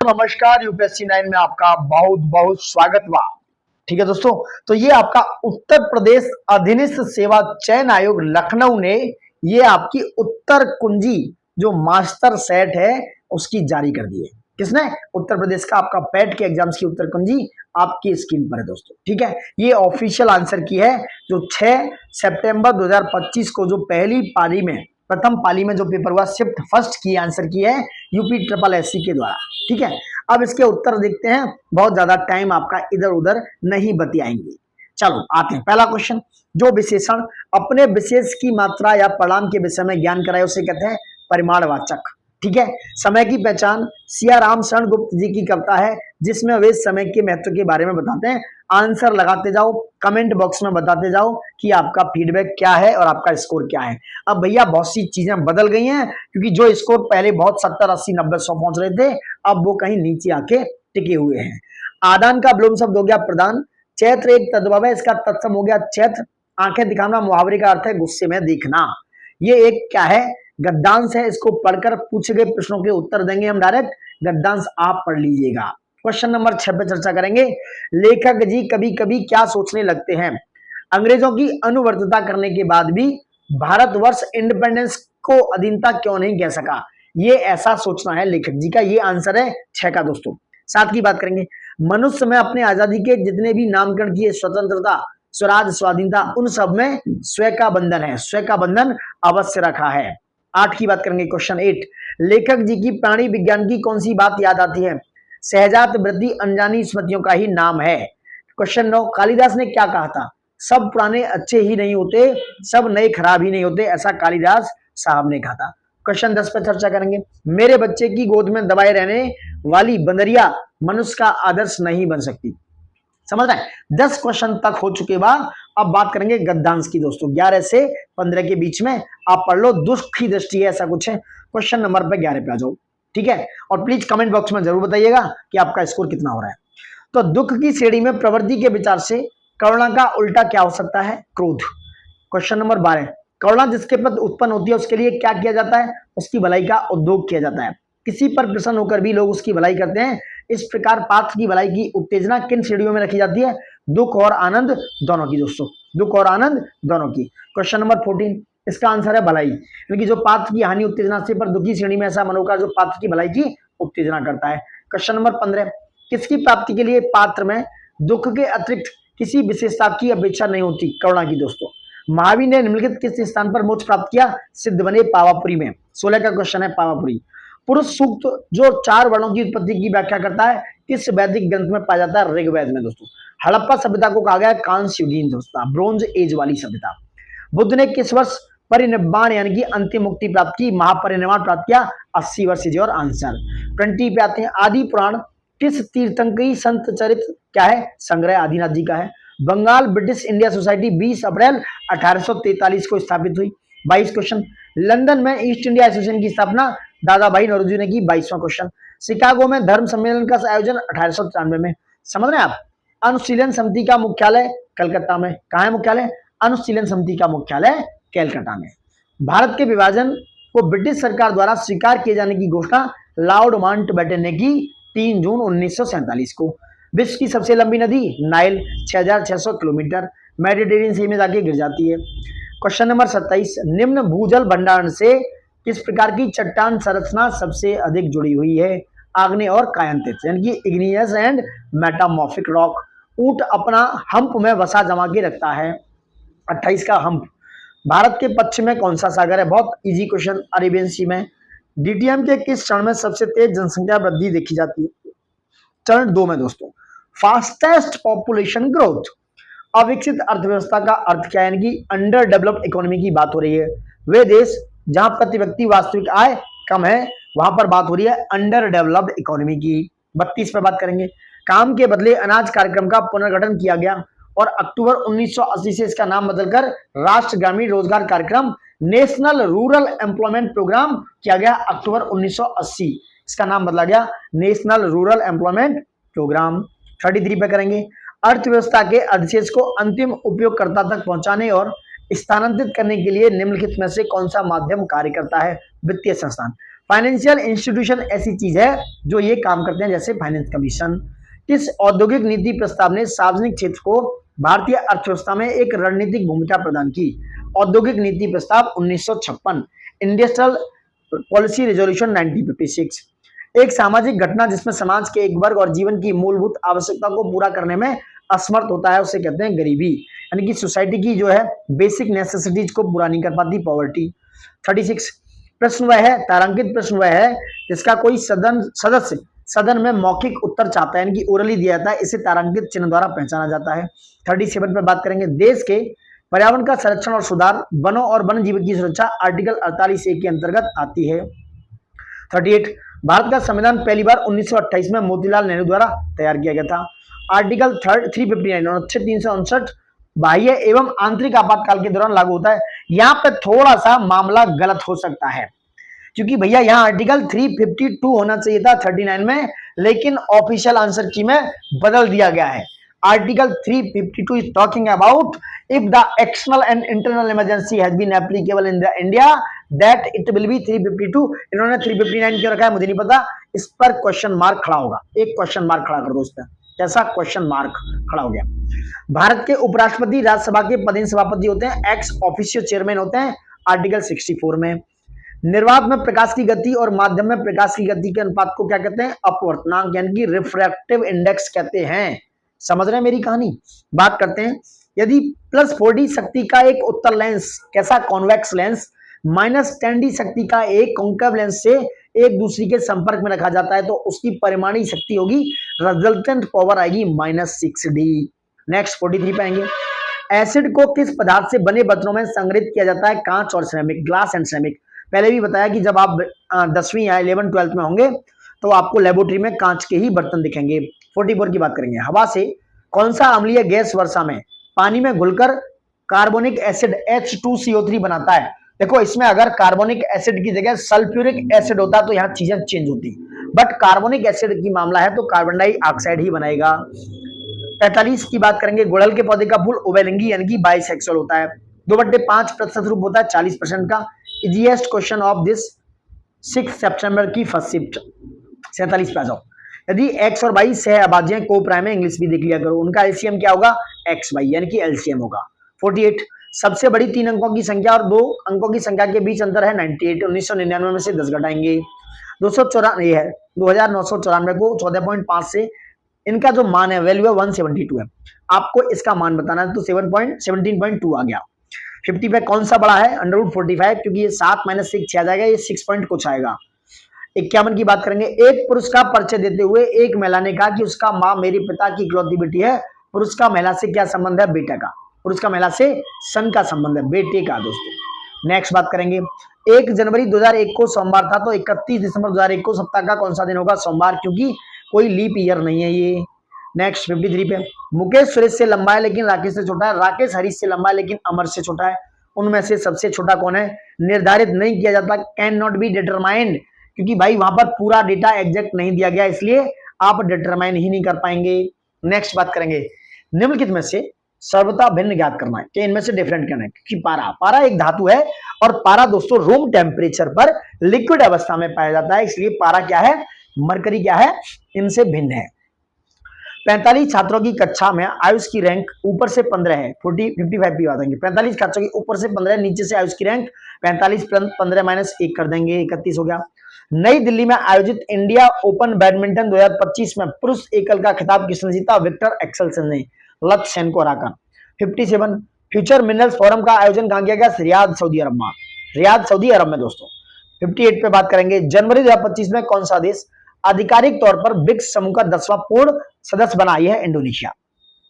नमस्कार, यूपीएससी 9 में आपका बहुत बहुत स्वागत बा। ठीक है दोस्तों, तो ये आपका उत्तर प्रदेश अधीनस्थ सेवा चयन आयोग लखनऊ ने ये आपकी उत्तर कुंजी जो मास्टर सेट है उसकी जारी कर दी है। किसने? उत्तर प्रदेश का आपका पैट के एग्जाम्स की उत्तर कुंजी आपकी स्क्रीन पर है दोस्तों। ठीक है, ये ऑफिशियल आंसर की है जो 6 सितंबर 2025 को जो प्रथम पाली में जो पेपर हुआ शिफ्ट फर्स्ट की आंसर की है यूपी ट्रिपल एससी के द्वारा। ठीक है, अब इसके उत्तर देखते हैं, बहुत ज्यादा टाइम आपका इधर उधर नहीं बतियाएंगे। चलो आते हैं, पहला क्वेश्चन, जो विशेषण अपने विशेष की मात्रा या परिणाम के विषय में ज्ञान कराए उसे कहते हैं परिमाणवाचक। ठीक है, समय की पहचान सियाराम शरण गुप्त जी की कविता है जिसमें वे समय के महत्व के बारे में बताते हैं। आंसर लगाते जाओ, कमेंट बॉक्स में बताते जाओ कि आपका फीडबैक क्या है और आपका स्कोर क्या है। अब भैया बहुत सी चीजें बदल गई हैं, क्योंकि जो स्कोर पहले बहुत 70 80 90 100 पहुंच रहे थे, अब वो कहीं नीचे आके टिके हुए हैं। आदान का विलोम शब्द हो गया प्रदान। चैत्र एक तद्भव है, इसका तत्सम हो गया चैत्र। आंखें दिखाना मुहावरे का अर्थ है गुस्से में देखना। ये एक क्या है? गद्यांश है। इसको पढ़कर पूछे गए प्रश्नों के उत्तर देंगे हम डायरेक्ट। गद्यांश आप पढ़ लीजिएगा। क्वेश्चन नंबर 6 पे चर्चा करेंगे। लेखक जी कभी कभी क्या सोचने लगते हैं? अंग्रेजों की अनुवर्तता करने के बाद भी भारतवर्ष इंडिपेंडेंस को अधीनता क्यों नहीं कह सका? ये ऐसा सोचना है लेखक जी का। ये आंसर है 6 का दोस्तों। 7 की बात करेंगे। मनुष्य में अपने आजादी के जितने भी नामकरण किए, स्वतंत्रता, स्वराज, स्वाधीनता, उन सब में स्व का बंधन है। स्व का बंधन अवश्य रखा है। 8 की बात करेंगे। क्वेश्चन 8, लेखक जी की प्राणी विज्ञान की कौन सी बात याद आती है? सहजात वृद्धि अनजानी स्मृतियों का ही नाम है। क्वेश्चन 9, कालिदास ने क्या कहा था? सब पुराने अच्छे ही नहीं होते, सब नए खराब ही नहीं होते, ऐसा कालिदास साहब ने कहा था। क्वेश्चन 10 पर चर्चा करेंगे। मेरे बच्चे की गोद में दबाए रहने वाली बंदरिया मनुष्य का आदर्श नहीं बन सकती। समझ रहे हैं? 10 क्वेश्चन तक हो चुके बाद अब बात करेंगे गद्यांश की दोस्तों। 11 से 15 के बीच में आप पढ़ लो। दुष्ट की दृष्टि है, ऐसा कुछ है। क्वेश्चन नंबर पे 11 पे आ जाओ। ठीक है, और प्लीज कमेंट बॉक्स में जरूर बताइएगा कि आपका स्कोर कितना हो रहा है। तो दुख की श्रेणी में प्रवृत्ति के विचार से करुणा का उल्टा क्या हो सकता है? क्रोध। क्वेश्चन नंबर 12, करुणा जिसके प्रति उत्पन्न होती है उसके लिए क्या किया जाता है? उसकी भलाई का उद्योग किया जाता है। किसी पर प्रसन्न होकर भी लोग उसकी भलाई करते हैं। इस प्रकार पात्र की भलाई की उत्तेजना किन श्रेणियों में रखी जाती है? दुख और आनंद दोनों की दोस्तों। दुख और आनंद दोनों की। क्वेश्चन नंबर 14, इसका आंसर है भलाई, क्योंकि जो पात्र की हानि उत्तेजना से पर दुखी श्रेणी में ऐसा मनोकार जो पात्र की भलाई की उत्तेजना करता है। क्वेश्चन नंबर 15, किसकी प्राप्ति के लिए पात्र में दुख के अतिरिक्त किसी विशेषता की अपेक्षा नहीं होती? करुणा की दोस्तों। महावीर ने निम्नलिखित किस स्थान पर मोक्ष प्राप्त किया? सिद्ध बने पावापुरी में। 16 का क्वेश्चन है पावापुरी। पुरुष सूक्त जो 4 वर्णों की उत्पत्ति की व्याख्या करता है किस वैदिक ग्रंथ में पाया जाता है? ऋग्वेद में दोस्तों। हड़प्पा सभ्यता को कहा गया है कांस्य युगीन दोस्तों, ब्रोंज एज वाली सभ्यता। बुद्ध ने किस वर्ष परिनिर्वाण यानी कि अंतिम मुक्ति प्राप्त की? महापरिनिर्वाण प्राप्त किया 80 वर्ष। और आंसर 20 पे आते हैं। आदि पुराण किस तीर्थंकरी संत चरित्र क्या है? संग्रह आदिनाथ जी का है। बंगाल ब्रिटिश इंडिया सोसाइटी 20 अप्रैल 1843 को स्थापित हुई। 22 क्वेश्चन, लंदन में ईस्ट इंडिया एसोसिएशन की स्थापना दादा भाई नौरोजी ने की। 22वां क्वेश्चन, शिकागो में धर्म सम्मेलन का आयोजन 1893 में। समझ रहे हैं आप? अनुशीलन समिति का मुख्यालय कलकत्ता में। कहाँ है मुख्यालय? अनुशीलन समिति का मुख्यालय कैलकाटा में। भारत के विभाजन को ब्रिटिश सरकार द्वारा स्वीकार किए जाने की घोषणा लॉर्ड माउंटबेटन ने की 3 जून 1947 को। विश्व की सबसे लंबी नदी नाइल 6600 किलोमीटर मेडिटेरियन सी में जाके गिर जाती है। क्वेश्चन नंबर 27, निम्न भूजल भंडारण से किस प्रकार की चट्टान संरचना सबसे अधिक जुड़ी हुई है? आग्नेय और कायांतित यानी कि इग्नियस एंड मेटामॉर्फिक रॉक। ऊंट अपना हम्प में वसा जमा के रखता है। 28 का हम्प। भारत के पश्चिम में कौन सा सागर है? बहुत इजी क्वेश्चन, अरेबियन सी में। डीटीएम के किस चरण में सबसे तेज जनसंख्या वृद्धि देखी जाती है? चरण 2 में दोस्तों। Fastest population growth. अविकसित अर्थव्यवस्था का अर्थ क्या है? यानी कि अंडर डेवलप्ड इकोनॉमी की बात हो रही है। वे देश जहां प्रति व्यक्ति वास्तविक आय कम है वहां पर बात हो रही है अंडर डेवलप्ड इकोनॉमी की। 32 पे बात करेंगे। काम के बदले अनाज कार्यक्रम का पुनर्गठन किया गया और अक्टूबर 1980 से इसका नाम बदलकर राष्ट्रीय ग्रामीण रोजगार कार्यक्रम नेशनल रूरल एम्प्लॉयमेंट प्रोग्राम किया गया। अक्टूबर 1980 इसका नाम बदला गया नेशनल रूरल एम्प्लॉयमेंट प्रोग्राम। 33 पे करेंगे। अर्थव्यवस्था के अधिशेष को अंतिम उपयोगकर्ता तक पहुंचाने और स्थानांतरित करने के लिए निम्नलिखित में से कौन सा माध्यम कार्य करता है? वित्तीय संस्थान। फाइनेंशियल इंस्टीट्यूशन ऐसी चीज है जो ये काम करते हैं जैसे फाइनेंस कमीशन। किस औद्योगिक नीति प्रस्ताव ने सार्वजनिक क्षेत्र को भारतीय अर्थव्यवस्था में एक रणनीतिक भूमिका प्रदान की? औद्योगिक नीति प्रस्ताव 1956, इंडस्ट्रियल पॉलिसी रेजोल्यूशन 1956। एक सामाजिक घटना जिसमें समाज के एक वर्ग और जीवन की मूलभूत आवश्यकता को पूरा करने में असमर्थ होता है उसे कहते हैं गरीबी, यानी कि सोसाइटी की जो है बेसिक नेसेसिटीज को पूरा नहीं कर पाती, पॉवर्टी। 36 प्रश्न वह है, तारांकित प्रश्न वह है जिसका कोई सदस्य सदन में मौखिक उत्तर चाहता है, यानी कि ओरली दिया जाता है, इसे तारांकित चिन्ह द्वारा पहचाना जाता है। 37 पे बात करेंगे, देश के पर्यावरण का संरक्षण और सुधार, वनों और वन जीवन की सुरक्षा आर्टिकल 48A के अंतर्गत आती है। 38 भारत का संविधान पहली बार 1928 में मोतीलाल नेहरू द्वारा तैयार किया गया था। आर्टिकल 359 अनुच्छेद 359 बाह्य एवं आंतरिक आपातकाल के दौरान लागू होता है। यहाँ पे थोड़ा सा मामला गलत हो सकता है क्योंकि भैया यहाँ आर्टिकल 352 होना चाहिए था 39 में, लेकिन ऑफिशियल आंसर की में बदल दिया गया है। Article 352 is talking about if the external and internal emergency has been applicable in the India that it will be 352। इन्होंने 359 क्यों रखा है मुझे नहीं पता, इस पर क्वेश्चन मार्क खड़ा होगा, एक क्वेश्चन मार्क खड़ा कर दो इस पर, कैसा क्वेश्चन मार्क खड़ा हो गया। भारत के उपराष्ट्रपति राज्यसभा के पदेन सभापति होते हैं, एक्स ऑफिशियो चेयरमैन होते हैं आर्टिकल 64 में। निर्वात में प्रकाश की गति और माध्यम में प्रकाश की गति के अनुपात को क्या कहते हैं? अपवर्तनांक, यानी कि रिफ्रैक्टिव इंडेक्स कहते हैं। समझ रहे हैं मेरी कहानी? बात करते हैं, यदि +4D शक्ति का एक उत्तल लेंस, कैसा कॉन्वेक्स लेंस, -10D शक्ति का एक कॉन्केव लेंस से एक दूसरे के संपर्क में रखा जाता है तो उसकी परिमाणी शक्ति होगी, रिजल्टेंट पावर आएगी -6D। नेक्स्ट 43 पे आएंगे, एसिड को किस पदार्थ से बने बर्तनों में संग्रहित किया जाता है? कांच और सिरेमिक, ग्लास एंड सिरेमिक। पहले भी बताया कि जब आप 10वीं या 11 12th में होंगे तो आपको लेबोरेटरी में कांच के ही बर्तन दिखेंगे। 44 की बात करेंगे, हवा से कौन सा अम्लीय गैस वर्षा में पानी में घुलकर कार्बोनिक एसिड H2CO3 बनाता है? देखो इसमें अगर कार्बोनिक एसिड की जगह सल्फ्यूरिक एसिड होता तो यहाँ चीजें चेंज होती, बट कार्बोनिक एसिड की मामला है तो कार्बन डाइऑक्साइड ही बनाएगा। 45 की बात करेंगे, गुड़हल के पौधे का फूल उभयलिंगी यानी कि बाइसेक्सुअल होता है। 2/5% रूप होता है 40% का। इजीएस्ट क्वेश्चन ऑफ दिस 6 सितंबर की फर्स्ट शिफ्ट। 47 पे आ जाओ, यदि x और y सह अभाज्य को प्राइम है, इंग्लिश भी देख लिया करो, उनका एलसीएम क्या होगा? xy, यानी कि एलसीएम होगा। 48 सबसे बड़ी 3 अंकों की संख्या और 2 अंकों की संख्या के बीच अंतर है 98। 1999 में से 10 घटाएंगे, 294 ये है, 2994 को 14.5 से इनका जो मान है वैल्यू है 172 है, आपको इसका मान बताना है तो 17.2 आ गया। 50 पे कौन सा बड़ा है? √45, क्योंकि ये 7 - 6 आ जाएगा, ये 6 पॉइंट कुछ आएगा। 51 की बात करेंगे, एक पुरुष का परिचय देते हुए एक महिला ने कहा कि उसका माँ मेरे पिता की इकलौती बेटी है। पुरुष का महिला से क्या संबंध है? बेटा का। पुरुष का महिला से सन का संबंध है, बेटे का दोस्तों। नेक्स्ट बात करेंगे, 1 जनवरी 2001 को सोमवार था तो 31 दिसंबर 2001 को सप्ताह का कौन सा दिन होगा? सोमवार, क्योंकि कोई लीप ईयर नहीं है ये। नेक्स्ट 53 पे, मुकेश सुरेश से लंबा है लेकिन राकेश से छोटा है, राकेश हरीश से लंबा है लेकिन अमर से छोटा है, उनमें से सबसे छोटा कौन है? निर्धारित नहीं किया जाता, कैन नॉट बी डिटरमाइंड, क्योंकि भाई वहां पर पूरा डेटा एग्जैक्ट नहीं दिया गया, इसलिए आप डिटरमाइन ही नहीं कर पाएंगे। नेक्स्ट बात करेंगे, निम्नलिखित में से सर्वथा भिन्न ज्ञात करना है कि इनमें से डिफरेंट करना है, क्योंकि पारा एक धातु है और पारा दोस्तों रूम टेम्परेचर पर लिक्विड अवस्था में पाया जाता है, इसलिए पारा क्या है? मरकरी क्या है? इनसे भिन्न है। 45 छात्रों की कक्षा में आयुष की रैंक ऊपर से 15 है, 55 की बात करेंगे, 45 छात्रों की ऊपर से 15 है, नीचे से आयुष की रैंक 45 + 15 - 1 कर देंगे, 31 हो गया। नई दिल्ली में आयोजित इंडिया ओपन बैडमिंटन 2025 में पुरुष एकल का खिताब किसने जीता? विक्टर एक्सेलसन ने लक्ष्य सेन को हराकर। 57 फ्यूचर मिनरल्स फोरम का आयोजन कहां किया गया? रियाद सऊदी अरब में, रियाद सऊदी अरब में दोस्तों। 58 पे बात करेंगे, जनवरी 2025 में कौन सा देश आधिकारिक तौर पर ब्रिक्स समूह का 10वां पूर्ण सदस्य बना? है इंडोनेशिया।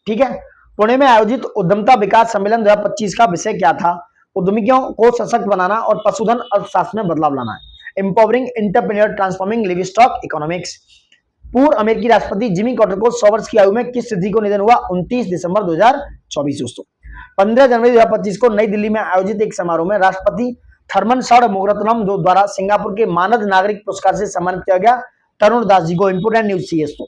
ठीक है, पुणे में आयोजित उद्यमता विकास सम्मेलन 2025 का विषय क्या था? उद्यमियों को सशक्त बनाना और पशुधन अर्थशास्त्र में बदलाव लाना है, एम्पावरिंग एंटरप्रेन्योर ट्रांसफॉर्मिंग लिवस्टॉक इकोनॉमिक्स। पूर्व अमेरिकी राष्ट्रपति जिमी कार्टर को 100 वर्ष की आयु में किस तिथि को निधन हुआ? 29 दिसंबर 2024 दोस्तों। 15 जनवरी 2025 को नई दिल्ली में आयोजित एक समारोह में राष्ट्रपति थर्मन षणमुगरत्नम द्वारा सिंगापुर के मानद नागरिक पुरस्कार से सम्मानित किया गया तरुण दास जी को। इंपोर्टेंट न्यूज सी दोस्तों।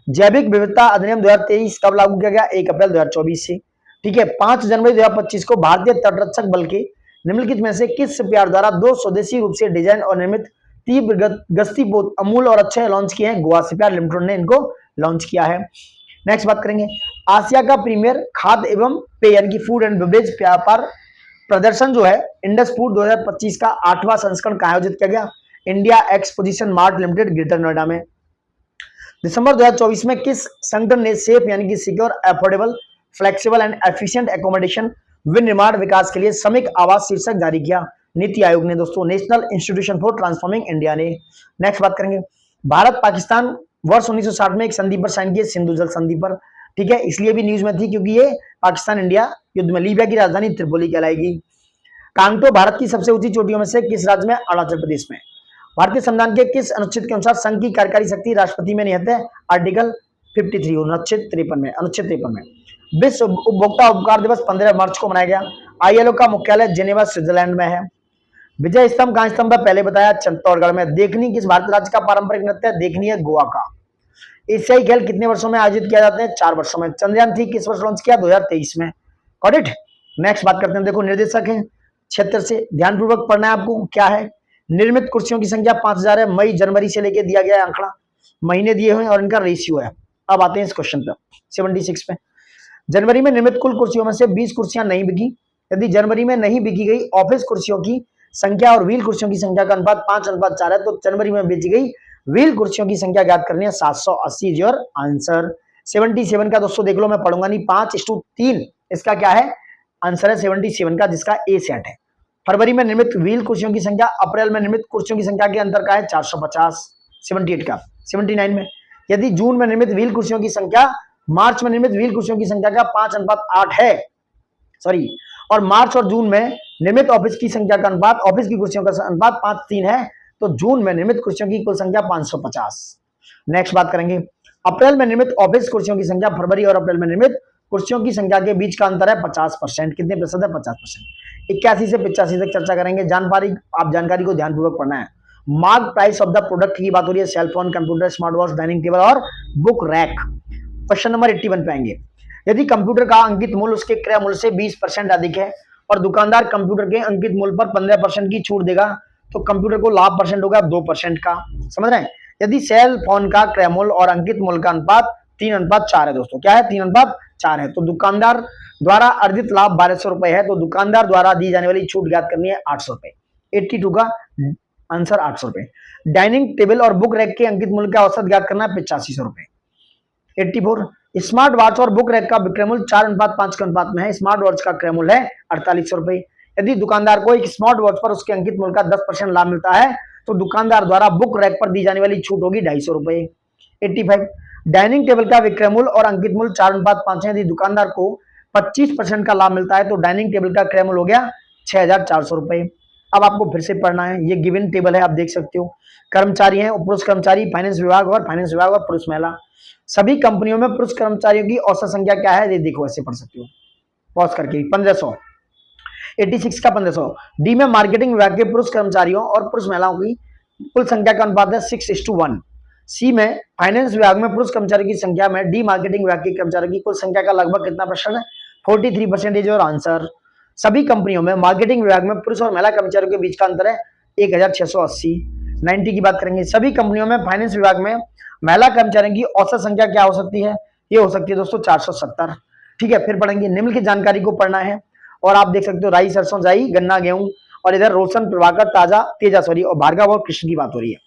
जैविक विविधता अधिनियम 2023 कब लागू किया गया? 1 अप्रैल 2024 से। ठीक है, 5 जनवरी 2025 को भारतीय तटरक्षक बल के निम्नलिखित में से किस शिपयार्ड द्वारा 2 स्वदेशी रूप से डिजाइन और निर्मित तीव्र गति पोत अमूल और अच्छे लॉन्च किए हैं, गोवा शिपयार्ड लिमिटेड ने इनको लॉन्च किया है। नेक्स्ट बात करेंगे, आसिया का प्रीमियर खाद्य एवं पेय यानी कि फूड एंड बेवरेज व्यापार प्रदर्शन जो है इंडस फूड 2025 का 8वां संस्करण का आयोजित किया गया India exposition mart limited greater Noida में। दिसंबर 2024 में किस संगठन ने सेफ यानी कि secure, affordable, flexible and efficient accommodation विनिर्माण विकास के लिए श्रमिक आवास शीर्षक जारी किया? नीति आयोग ने दोस्तों, national institution for transforming India ने। नेक्स्ट बात करेंगे, भारत पाकिस्तान वर्ष 1960 में एक संधि पर साइन किए, सिंधु जल संधि पर। ठीक है, इसलिए भी न्यूज में थी क्योंकि ये पाकिस्तान इंडिया युद्ध में लीबिया की राजधानी त्रिपोली कहलाएगी। कांगटो भारत की सबसे ऊंची चोटियों में से किस राज्य में? अरुणाचल प्रदेश में। भारतीय संविधान के किस अनुच्छेद के अनुसार संघ की कार्यकारी शक्ति राष्ट्रपति में निहित है? आर्टिकल 53 अनुच्छेद 53 में। विश्व उपभोक्ता उपकार दिवस 15 मार्च को मनाया गया। आईएलओ का मुख्यालय जेनेवा स्विट्जरलैंड में है। विजय स्तंभ कहां स्तंभ है? पहले बताया, चित्तौड़गढ़ में। देखनी किस भारत राज्य का पारंपरिक नृत्य है? देखनी है गोवा का। एशियाई खेल कितने वर्षों में आयोजित किया जाते हैं? 4 वर्षों में। चंद्रयान 3 किस वर्ष लॉन्च किया? 2023 में। Got it. नेक्स्ट बात करते हैं, देखो निर्देशक है क्षेत्र से ध्यानपूर्वक पढ़ना है आपको। क्या है? निर्मित कुर्सियों की संख्या 5000 है, मई जनवरी से लेके दिया गया है आंकड़ा, महीने दिए हुए और इनका रेशियो है। अब आते हैं इस क्वेश्चन पे 76 पे। जनवरी में निर्मित कुल कुर्सियों में से 20 कुर्सियां नहीं बिकी। यदि जनवरी में नहीं बिकी गई ऑफिस कुर्सियों की संख्या और व्हील कुर्सियों की संख्या का अनुपात 5:4 है, तो जनवरी में बेची गई व्हील कुर्सियों की संख्या ज्ञात करनी है। 780 इज योर आंसर। 77 का दोस्तों देख लो, मैं पढ़ूंगा नहीं, 5:3 इसका क्या है? आंसर है 77 का, जिसका ए सेट है। फरवरी में निर्मित व्हील कुर्सियों की संख्या अप्रैल में निर्मित कुर्सियों की संख्या के अंतर का है 450। 78 का। 79 में यदि जून में निर्मित व्हील कुर्सियों की संख्या मार्च में निर्मित व्हील कुर्सियों की संख्या का 5:8 है, सॉरी, और मार्च और जून में निर्मित ऑफिस की संख्या का अनुपात, ऑफिस की कुर्सियों का अनुपात 5:3 है, तो जून में निर्मित कुर्सियों की कुल संख्या 550। नेक्स्ट बात करेंगे, अप्रैल में निर्मित ऑफिस कुर्सियों की संख्या फरवरी और अप्रैल में निर्मित कुर्सियों की संख्या के बीच का अंतर है 50%। कितने प्रतिशत है? 50%। 81 से 85 तक चर्चा करेंगे। जानकारी को ध्यानपूर्वक पढ़ना है। Mark price of the product की बात हो रही है, cellphone, computer, smart watch, dining table और बुक रैक। क्वेश्चन नंबर 81 पे आएंगे। यदि कंप्यूटर का अंकित मूल्य उसके क्रय मूल्य से 20% अधिक है और दुकानदार कंप्यूटर के अंकित मूल्य पर 15% की छूट देगा, तो कंप्यूटर को लाभ परसेंट होगा 2% का। समझ रहे हैं? यदि सेल फोन का क्रय मूल्य और अंकित मूल्य का अनुपात 3:4 है दोस्तों, क्या है? 3:4 है, तो दुकानदार द्वारा अर्जित लाभ 1200 रुपए है, तो दुकानदार द्वारा दी जाने वाली छूट ज्ञात करनी है 800 रुपए। 82 का आंसर 800 रुपए। डाइनिंग टेबल और बुक रैक के अंकित मूल्य का औसत ज्ञात करना है 8500 रुपए। 84 स्मार्ट वॉच और बुक रैक का विक्रय मूल्य 4:5 के अनुपात में है। स्मार्ट वॉच का क्रय मूल्य है 4800 रुपए। यदि दुकानदार को एक स्मार्ट वॉच पर उसके अंकित मूल्य का 10% लाभ मिलता है, तो दुकानदार द्वारा बुक रैक पर दी जाने वाली छूट होगी 250 रुपए। 85 डाइनिंग टेबल का विक्रय मूल्य और अंकित मूल्य 4:5 है। यदि दुकानदार को 25% का लाभ मिलता है, तो डाइनिंग टेबल का क्रय मूल्य हो गया 6400 रुपए। अब आपको फिर से पढ़ना है, ये गिवन टेबल है, आप देख सकते हो। कर्मचारी हैं, पुरुष कर्मचारी, फाइनेंस विभाग और पुरुष महिला। सभी कंपनियों में पुरुष कर्मचारियों की औसत संख्या क्या है? ये देखो, ऐसे पढ़ सकते हो पॉज करके। 1500। 86 का 1500। डी में मार्केटिंग विभाग के पुरुष कर्मचारियों और पुरुष महिलाओं की कुल संख्या का अनुपात है 6:1। सी में फाइनेंस विभाग में पुरुष कर्मचारियों की संख्या में डी मार्केटिंग विभाग के कर्मचारियों की कुल संख्या का लगभग कितना % है? 43% और आंसर। सभी कंपनियों में मार्केटिंग विभाग में पुरुष और महिला कर्मचारियों के बीच का अंतर है 1680। 90 की बात करेंगे। सभी कंपनियों में फाइनेंस विभाग में महिला कर्मचारियों की औसत संख्या क्या हो सकती है? ये हो सकती है दोस्तों 470। ठीक है, फिर पढ़ेंगे। निम्न की जानकारी को पढ़ना है और आप देख सकते हो राई, सरसों, जाई, गन्ना, गेहूं, और इधर रोशन, प्रभाकर, तेजा और भार्गव और कृष्ण की बात हो रही है।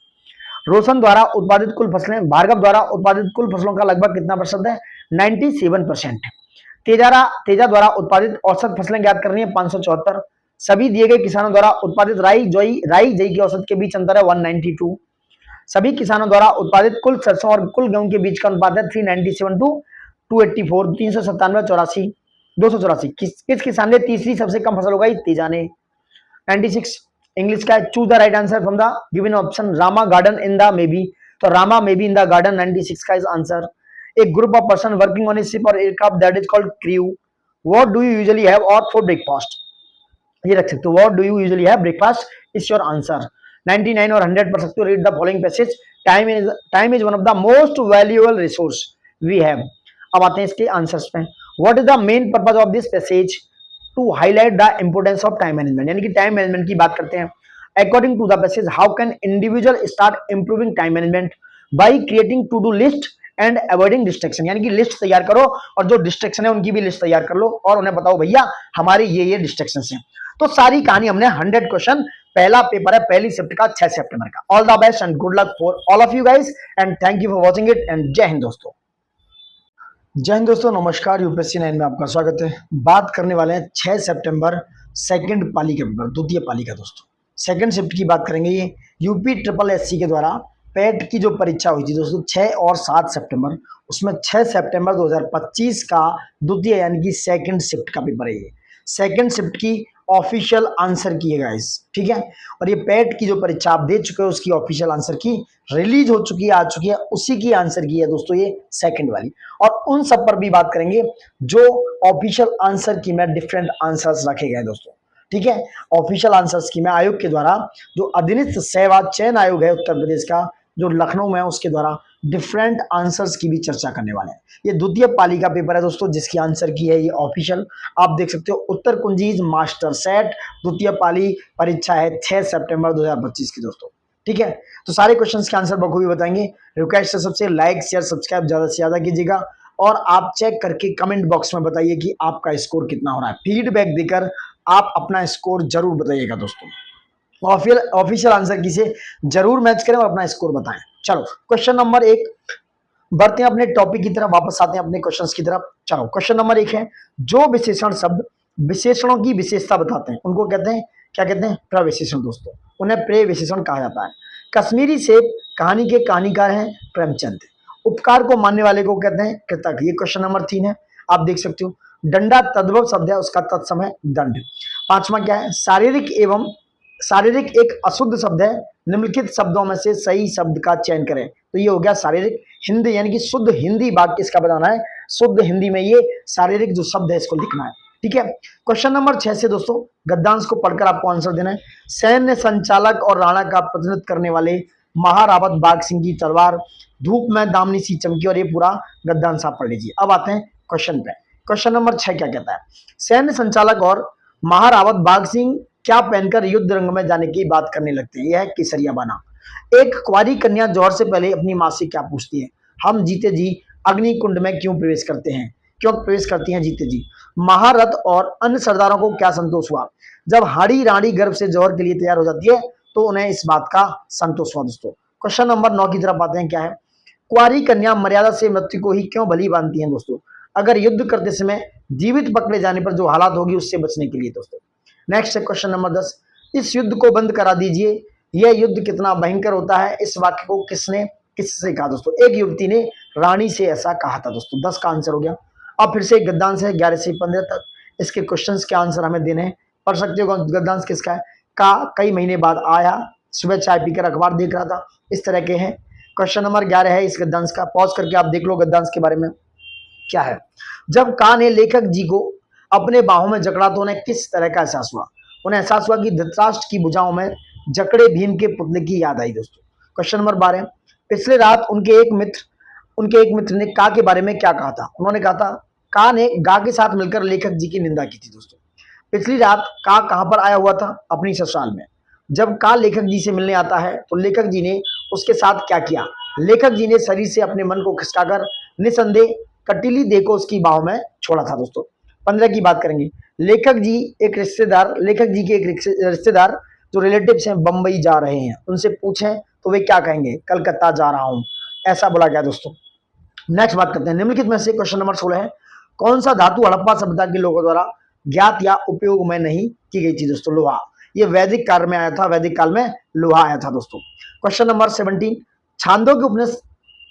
रोशन द्वारा उत्पादित कुल फसलें, भार्गव द्वारा उत्पादित कुल फसलों का लगभग कितना % है? 97%। तेजा द्वारा उत्पादित औसत फसलें ज्ञात करनी है 574। सभी दिए गए किसानों द्वारा उत्पादित राई जई की औसत के बीच अंतर है 192। सभी किसानों द्वारा उत्पादित कुल सरसों और कुल गेहूं के बीच का अनुपात है 397 to 284। 397, 84, 284। किस किसान ने तीसरी सबसे कम फसल उगाई? तेजा ने। 96 इंग्लिश का choose the right answer from the given option. Rama garden in the may be, तो Rama may be in the garden 96 का इज आंसर। एक group of person working on a ship और aircraft that is called crew. What do you usually have और for breakfast? ये रख सकते हो, what do you usually have breakfast is your answer. 99 और 100 पढ़ सकते हो। Read the following passage. Time is one of the most valuable resource we have. अब आते हैं इसके आंसर्स पे। What is the main purpose of this passage? To highlight the importance of time management, यानी कि टाइम मैनेजमेंट की बात करते हैं। According to the passage, how can individual start improving time management? By creating to do list and avoiding distraction, यानी कि list तैयार करो और जो डिस्ट्रैक्शन है उनकी भी लिस्ट तैयार कर लो और उन्हें बताओ भैया हमारे ये डिस्ट्रैक्शन हैं। तो सारी कहानी हमने 100 क्वेश्चन, पहला पेपर है पहली शिफ्ट का 6 सितंबर का। All the best and good luck for all of you guys and thank you for watching it and जय हिंद दोस्तों। जय हिंद दोस्तों, नमस्कार। यूपीएससी 9 में आपका स्वागत है। बात करने वाले हैं 6 सितंबर सेकंड पाली का पेपर, द्वितीय पाली का दोस्तों। सेकंड शिफ्ट की बात करेंगे। ये यूपी ट्रिपल एससी के द्वारा पेट की जो परीक्षा हुई थी दोस्तों 6 और 7 सितंबर, उसमें 6 सितंबर 2025 का द्वितीय यानी कि सेकंड शिफ्ट का पेपर है। ये सेकंड शिफ्ट की ऑफिशियल आंसर की है गाइस, ठीक है। और ये पेट की जो परीक्षा आप दे चुके हो उसकी ऑफिशियल आंसर की रिलीज हो चुकी है, आ चुकी है, उसी की आंसर की है दोस्तों ये सेकंड वाली। और उन सब पर भी बात करेंगे जो ऑफिशियल आंसर की में डिफरेंट आंसर्स रखे गए दोस्तों, ठीक है। ऑफिशियल आंसर स्कीम है आयोग के द्वारा, जो अधीनस्थ सेवा चयन आयोग है उत्तर प्रदेश का, जो लखनऊ में है, उसके द्वारा डिफरेंट आंसर्स की भी चर्चा करने वाले हैं। ये द्वितीय पाली का पेपर है दोस्तों, जिसकी आंसर की है ये ऑफिशियल, आप देख सकते हो। उत्तर कुंजीज मास्टर सेट द्वितीय पाली परीक्षा है 6 सितंबर 2025 की दोस्तों, ठीक है। तो सारे क्वेश्चंस के आंसर बखूबी बताएंगे। रिक्वेस्ट है सबसे लाइक शेयर सब्सक्राइब ज्यादा से ज्यादा कीजिएगा और आप चेक करके कमेंट बॉक्स में बताइए कि आपका स्कोर कितना हो रहा है। फीडबैक देकर आप अपना स्कोर जरूर बताइएगा दोस्तों। ऑफिशियल आंसर की से जरूर मैच करें और अपना स्कोर बताएं। चलो क्वेश्चन नंबर 1 बढ़ते हैं अपने टॉपिक की तरफ, वापस आते हैं अपने क्वेश्चंस की तरफ। चलो क्वेश्चन नंबर 1 है, जो विशेषण शब्द विशेषणों की विशेषता बताते हैं उनको कहते हैं, क्या कहते हैं? प्रविशेषण दोस्तों, उन्हें प्रेविशेषण कहा जाता है। कश्मीरी सेब कहानी के कहानीकार हैं प्रेमचंद। उपकार को मानने वाले को कहते हैं कृतज्ञ। ये क्वेश्चन नंबर 3 है, आप देख सकते हो। डंडा तद्भव शब्द है, उसका तत्सम है दंड। 5वां क्या है? शारीरिक एक अशुद्ध शब्द है, निम्नलिखित शब्दों में से सही शब्द का चयन करें। तो ये हो गया शारीरिक। हिंदी यानी कि शुद्ध हिंदी वाक्य इसका बनाना है, शुद्ध हिंदी में ये शारीरिक जो शब्द है इसको लिखना है, ठीक है। क्वेश्चन नंबर 6 से दोस्तों गद्यांश को पढ़कर आपको आंसर देना है। सैन्य संचालक और राणा का प्रतिनिधित्व करने वाले महारावत बाघ सिंह की तलवार धूप में दामनी सी चमकी, और ये पूरा गद्यांश आप पढ़ लीजिए। अब आते हैं क्वेश्चन पे। क्वेश्चन नंबर 6 क्या कहता है? सैन्य संचालक और महारावत बाघ सिंह क्या पहनकर युद्ध रंग में जाने की बात करने लगते हैं? यह है केसरिया बना। एक कुंवारी कन्या जौहर से पहले अपनी माँ से क्या पूछती है? हम जीते जी अग्नि कुंड में क्यों प्रवेश करते हैं? क्यों प्रवेश करती हैं जीते जी? महारथ और अन्य सरदारों को क्या संतोष हुआ जब हाड़ी रानी गर्भ से जौहर के लिए तैयार हो जाती है? तो उन्हें इस बात का संतोष हुआ दोस्तों। क्वेश्चन नंबर 9 की तरफ आते हैं, क्या है? कुंवारी कन्या मर्यादा से मृत्यु को ही क्यों बलि बांधती हैं दोस्तों? अगर युद्ध करते समय जीवित पकड़े जाने पर जो हालात होगी उससे बचने के लिए दोस्तों। नेक्स्ट है क्वेश्चन नंबर 10, इस युद्ध को बंद करा दीजिए, यह युद्ध कितना भयंकर होता है? इस वाक्य को किससे कहा दोस्तों? एक युवती ने रानी से ऐसा कहा था दोस्तों। 10 का आंसर हो गया। अब फिर से गद्यांश है 11 से 15 तक, इसके क्वेश्चंस के आंसर हमें देने हैं। पढ़ सकते हो गद्यांश किसका है? का कई महीने बाद आया, सुबह चाय पीकर अखबार देख रहा था, इस तरह के हैं। क्वेश्चन नंबर 11 है इस गद्यांश का, पॉज करके आप देख लो गद्यांश के बारे में क्या है। जब का ने लेखक जी को अपने बाहों में जकड़ा तो उन्हें किस तरह का एहसास हुआ? उन्हें एहसास हुआ कि धृतराष्ट्र की भुजाओं में जकड़े भीम के पुतले की याद आई दोस्तों। क्वेश्चन नंबर 12, पिछले रात उनके एक मित्र ने का के बारे में क्या कहा था? उन्होंने कहा था का ने गा के साथ मिलकर लेखक जी की निंदा की थी दोस्तों। पिछली रात का कहां पर आया हुआ था? अपनी ससुराल में। जब का लेखक जी से मिलने आता है तो लेखक जी ने उसके साथ क्या किया? लेखक जी ने शरीर से अपने मन को खिसकाकर निसंदेह कटीली देह को उसकी बाहों में छोड़ा था दोस्तों। 15 की बात करेंगे। लेखक जी के एक रिश्तेदार जो रिलेटिव्स हैं बंबई जा रहे हैं, उनसे पूछें तो वे क्या कहेंगे? कलकत्ता जा रहा हूं, ऐसा बोला गया दोस्तों। नेक्स्ट बात करते हैं, निम्नलिखित में से क्वेश्चन नंबर 16 है, कौन सा धातु हड़प्पा सभ्यता के लोगों द्वारा ज्ञात या उपयोग में नहीं की गई थी दोस्तों? लोहा। ये वैदिक काल में आया था, वैदिक काल में लोहा आया था दोस्तों। क्वेश्चन नंबर 17, छांदोग्य उपनिषद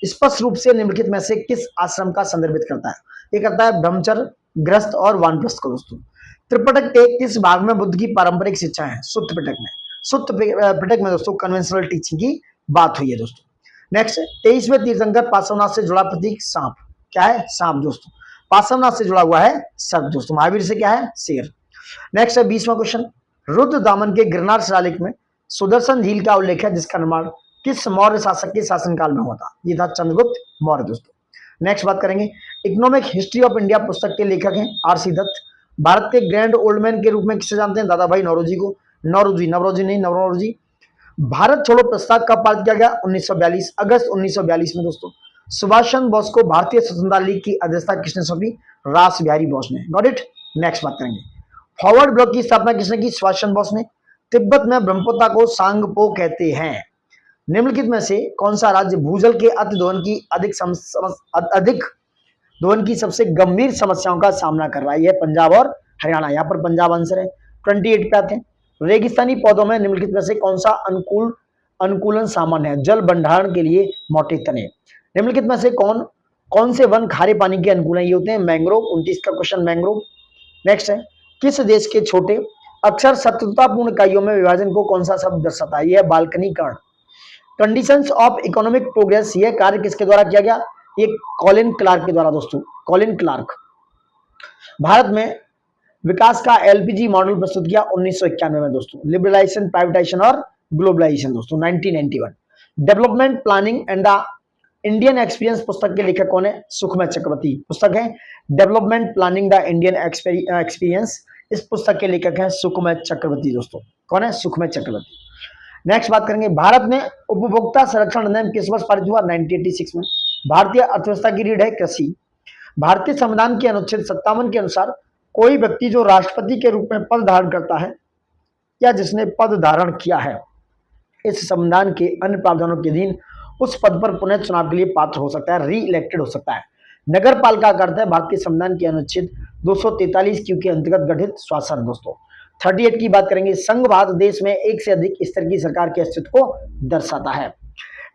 स्पष्ट रूप से निम्नलिखित में से किस आश्रम का संदर्भित करता है? ये करता है ब्रह्मचर्य, गृहस्थ और वानप्रस्थ को दोस्तों। त्रिपिटक के किस भाग में बुद्ध की पारंपरिक शिक्षा है? सुत्त पिटक में। सुत्त पिटक में दोस्तों कन्वेंशनल टीचिंग की बात हुई है दोस्तों। नेक्स्ट 23वें तीर्थंकर पार्श्वनाथ से जुड़ा प्रतीक सांप, क्या है? सांप दोस्तों। पार्श्वनाथ से जुड़ा हुआ है सर्प दोस्तों। महावीर से क्या है? शेर। नेक्स्ट है 20वां क्वेश्चन, रुद्र दामन के गिरनार शिलालेख में सुदर्शन झील का उल्लेख है जिसका निर्माण किस मौर्य शासक के शासनकाल में हुआ था? ये था चंद्रगुप्त मौर्य दोस्तों। नेक्स्ट बात करेंगे, इकोनॉमिक हिस्ट्री ऑफ इंडिया पुस्तक के लेखक हैं आर सी दत्त। भारत के ग्रैंड ओल्ड मैन के रूप में किसे जानते हैं? दादा भाई नौरोजी को। नौरोजी, नवरोजी नहीं, नवरोजी। भारत छोड़ो प्रस्ताव कब पारित किया गया? 1942, अगस्त 1942 में दोस्तों। सुभाष चंद्र बोस को भारतीय स्वतंत्रता लीग की अध्यक्षता किसने सौंपी? रास बिहारी बोस ने। Got it. नेक्स्ट बात करेंगे, फॉरवर्ड ब्लॉक की स्थापना किसने की? सुभाष चंद्र बोस ने। तिब्बत में ब्रह्मपुत्र को सांगपो कहते हैं। निम्नलिखित में से कौन सा राज्य भूजल के अति दोहन की अधिक दोहन की सबसे गंभीर समस्याओं का सामना कर रहा है? यह पंजाब और हरियाणा। यहाँ पर पंजाब आंसर है। 28 पे आते हैं, रेगिस्तानी पौधों में निम्नलिखित में से कौन सा अनुकूलन सामान्य है? जल भंडारण के लिए मोटे तने। निम्नलिखित में से कौन से वन खारे पानी के अनुकूल हैं? ये होते हैं मैंग्रोव। 29 का क्वेश्चन मैंग्रोव। नेक्स्ट है, किस देश के छोटे अक्षर शत्रुतापूर्ण इकाइयों में विभाजन को कौन सा शब्द दर्शाता है? यह बाल्कनीकरण। कंडीशंस ऑफ इकोनॉमिक प्रोग्रेस, यह कार्य किसके द्वारा किया गया? ये कॉलिन क्लार्क के द्वारा दोस्तों, कॉलिन क्लार्क। भारत में विकास का एलपीजी मॉडल प्रस्तुत किया 1991 में दोस्तों। लिबरलाइजेशन, प्राइवेटाइजेशन और ग्लोबलाइजेशन दोस्तों 1991। Development planning and the Indian experience पुस्तक के लेखक कौन है? सुखमय चक्रवर्ती। पुस्तक है development planning the Indian experience. इस पुस्तक के लेखक हैं सुखमय चक्रवर्ती दोस्तों। कौन है? सुखमय चक्रवर्ती। नेक्स्ट बात करेंगे, भारत में उपभोक्ता संरक्षण अधिनियम किस वर्ष पारित हुआ? 1986 में। भारतीय अर्थव्यवस्था की रीढ़ है कृषि। भारतीय संविधान के अनुच्छेद 57 के अनुसार कोई व्यक्ति जो राष्ट्रपति के रूप में पद धारण करता है या जिसने पद धारण किया है, इस संविधान के अन्य प्रावधानों के अधीन उस पद पर पुनः चुनाव के लिए पात्र हो सकता है, री इलेक्टेड हो सकता है। नगर पालिका का अर्थ है भारतीय संविधान के अनुच्छेद 243 क्यू के अंतर्गत गठित शासन दोस्तों। 38 की बात करेंगे, संघवाद देश में एक से अधिक स्तर की सरकार के अस्तित्व को दर्शाता है।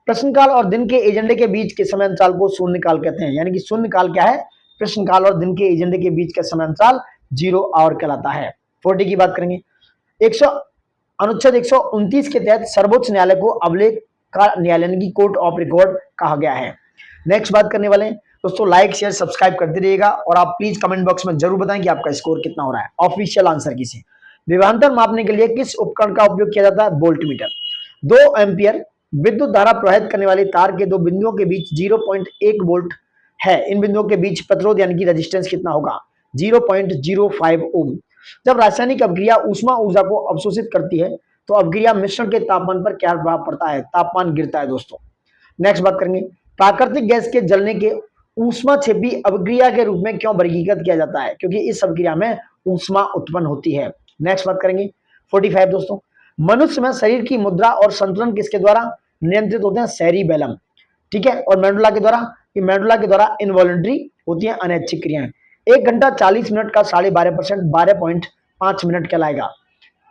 प्रश्नकाल और दिन के एजेंडे के बीच के समय अंतराल को शून्यकाल कहते हैं। यानी कि शून्यकाल क्या है? प्रश्नकाल और दिन के एजेंडे के बीच का समय अंतराल 0 आवर कहलाता है। 40 की बात करेंगे, अनुच्छेद 129 के तहत सर्वोच्च न्यायालय को अभिलेख का न्यायालय की कोर्ट ऑफ रिकॉर्ड कहा गया है। नेक्स्ट बात करने वाले हैं दोस्तों, लाइक शेयर सब्सक्राइब करते रहिएगा और आप प्लीज कमेंट बॉक्स में जरूर बताएं कि आपका स्कोर कितना हो रहा है। ऑफिशियल आंसर की से विभवांतर मापने के लिए किस उपकरण का उपयोग किया जाता है? Volt meter. 2 एम्पियर विद्युत धारा प्रवाहित करने वाले तार के दो बिंदुओं के बीच 0.1 वोल्ट है। इन बिंदुओं के बीच प्रतिरोध यानी कि रेजिस्टेंस कितना होगा? 0.05 ओम। जब रासायनिक अभिक्रिया ऊष्मा ऊर्जा को अवशोषित करती है तो अभिक्रिया मिश्रण के तापमान पर क्या प्रभाव पड़ता है? तापमान गिरता है दोस्तों। नेक्स्ट बात करेंगे, प्राकृतिक गैस के जलने के ऊष्माक्षेपी अभिक्रिया के रूप में क्यों वर्गीकृत किया जाता है? क्योंकि इस अभिक्रिया में ऊष्मा उत्पन्न होती है। नेक्स्ट बात करेंगे 45 दोस्तों, मनुष्य में शरीर की मुद्रा और संतुलन किसके द्वारा नियंत्रित होते हैं? सेरिबेलम। ठीक है, और मेडुला के द्वारा इनवॉलंटरी होती है अनैच्छिक क्रियाएं। 1 घंटा 40 मिनट का 12.5% 12.5 मिनट कहलाएगा।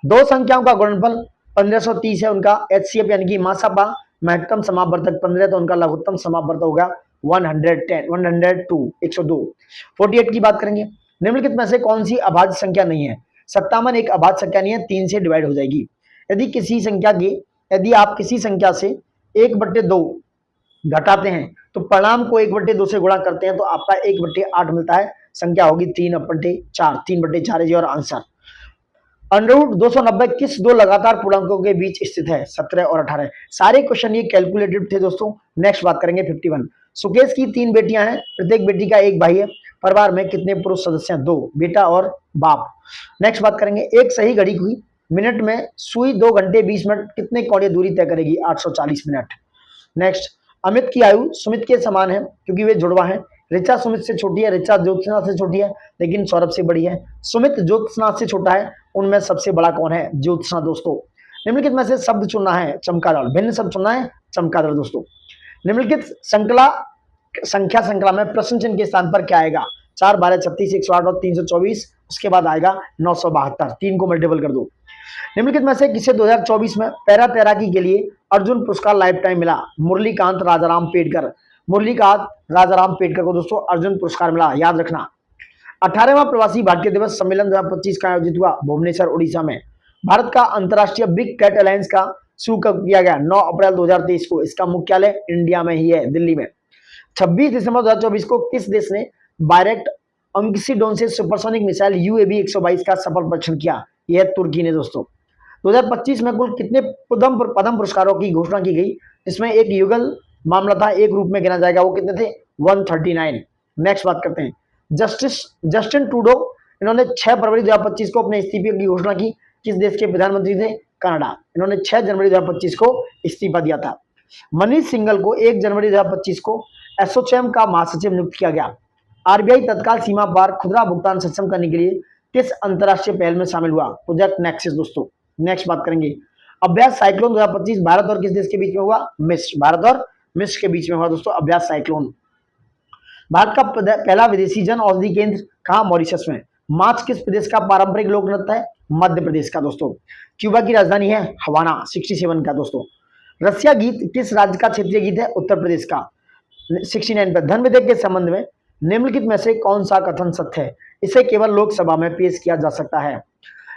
दो संख्याओं का गुणनफल 1530 है, उनका HCF यानी कि मासापा महत्तम समापवर्तक 15 तो उनका लघुत्तम समापवर्तक होगा 102। 48 की बात करेंगे, निम्नलिखित में से कौन सी अभाज्य संख्या नहीं है? 57 एक अभाज्य संख्या नहीं है, 3 से डिवाइड हो जाएगी। यदि आप किसी संख्या से 1/2 घटाते हैं तो परिणाम को 1/2 से गुणा करते हैं तो आपका 1/8 मिलता है। संख्या होगी 3/4। 3/4 है और आंसर। √290 किस दो लगातार पूर्णांकों के बीच स्थित है? 17 और 18। सारे क्वेश्चन ये कैलकुलेटेड थे दोस्तों। नेक्स्ट बात करेंगे 51। सुकेश की 3 बेटियां हैं, प्रत्येक बेटी का एक भाई है। परिवार में कितने पुरुष सदस्य हैं? 2, बेटा और बाप। नेक्स्ट बात करेंगे, एक सही घड़ी हुई मिनट में सुई 2 घंटे 20 मिनट कितने कोणीय दूरी तय करेगी? 840 मिनट। नेक्स्ट, अमित की आयु सुमित के समान है क्योंकि वे जुड़वा है। ऋचा सुमित से छोटी है, ऋचा ज्योत्सना से छोटी है लेकिन सौरभ से बड़ी है। सुमित ज्योत्सना से छोटा है, उनमें सबसे बड़ा कौन है? ज्योत्सना दोस्तों। निम्नलिखित में से शब्द चुनना है चमगादड़, भिन्न शब्द चुनना है चमगादड़ दोस्तों। निम्नलिखित संख्या श्रृंखला में प्रश्न चिन्ह के स्थान पर क्या आएगा? 4, 12, 36, 108 और 324। उसके बाद आएगा 972। 3 को मल्टीपल कर दो। निम्नलिखित में से किसे 2024 में पैरा तैराकी के लिए अर्जुन पुरस्कार लाइफ टाइम मिला? मुरलीकांत राजाराम पेडकर। मुरलीकांत राजाराम पेडकर को दोस्तों अर्जुन पुरस्कार मिला, याद रखना। 18वां प्रवासी भारतीय दिवस सम्मेलन 2025 का आयोजित हुआ भुवनेश्वर उड़ीसा में। भारत का अंतर्राष्ट्रीय बिग कैट अलायंस का शुरू कब किया गया? 9 अप्रैल 2023 को। इसका मुख्यालय इंडिया में ही है, दिल्ली में। 26 दिसंबर 2024 को किस देश ने डायरेक्ट अंकिसिडोन से सुपरसोनिक मिसाइल UAV 122 का सफल परीक्षण किया? यह तुर्की ने दोस्तों। 2025 में कुल कितने पद्म पुरस्कारों की घोषणा की गई? इसमें एक युगल मामला था, एक रूप में गिना जाएगा। वो कितने थे? 139। नेक्स्ट बात करते हैं, जस्टिन ट्रूडो, इन्होंने 6 फरवरी 2025 को अपने इस्तीफे की घोषणा की। किस देश के प्रधानमंत्री थे? कनाडा। इन्होंने 6 जनवरी 2025 को इस्तीफा दिया था। मनीष सिंघल को 1 जनवरी 2025 को एसोचैम का महासचिव नियुक्त किया गया। आरबीआई तत्काल सीमा पार खुदरा भुगतान सक्षम करने के लिए किस अंतरराष्ट्रीय पहल में शामिल हुआ? प्रोजेक्ट नेक्सस दोस्तों। नेक्स्ट बात करेंगे, अभ्यास साइक्लोन 2025 भारत और किस देश के बीच में हुआ? मिस्र। भारत और मिस्र के बीच में हुआ दोस्तों अभ्यास साइक्लोन। भारत का पहला विदेशी जन औषधि केंद्र कहाँ? मॉरिशस में। मार्च किस प्रदेश का पारंपरिक लोक नृत्य है? मध्य प्रदेश का दोस्तों। क्यूबा की राजधानी है हवाना, 67 का दोस्तों। रसिया गीत किस राज्य का क्षेत्रीय गीत है? उत्तर प्रदेश का, 69 पर। धन विधेयक के संबंध में निम्नलिखित में से कौन सा कथन सत्य है? इसे केवल लोकसभा में पेश किया जा सकता है।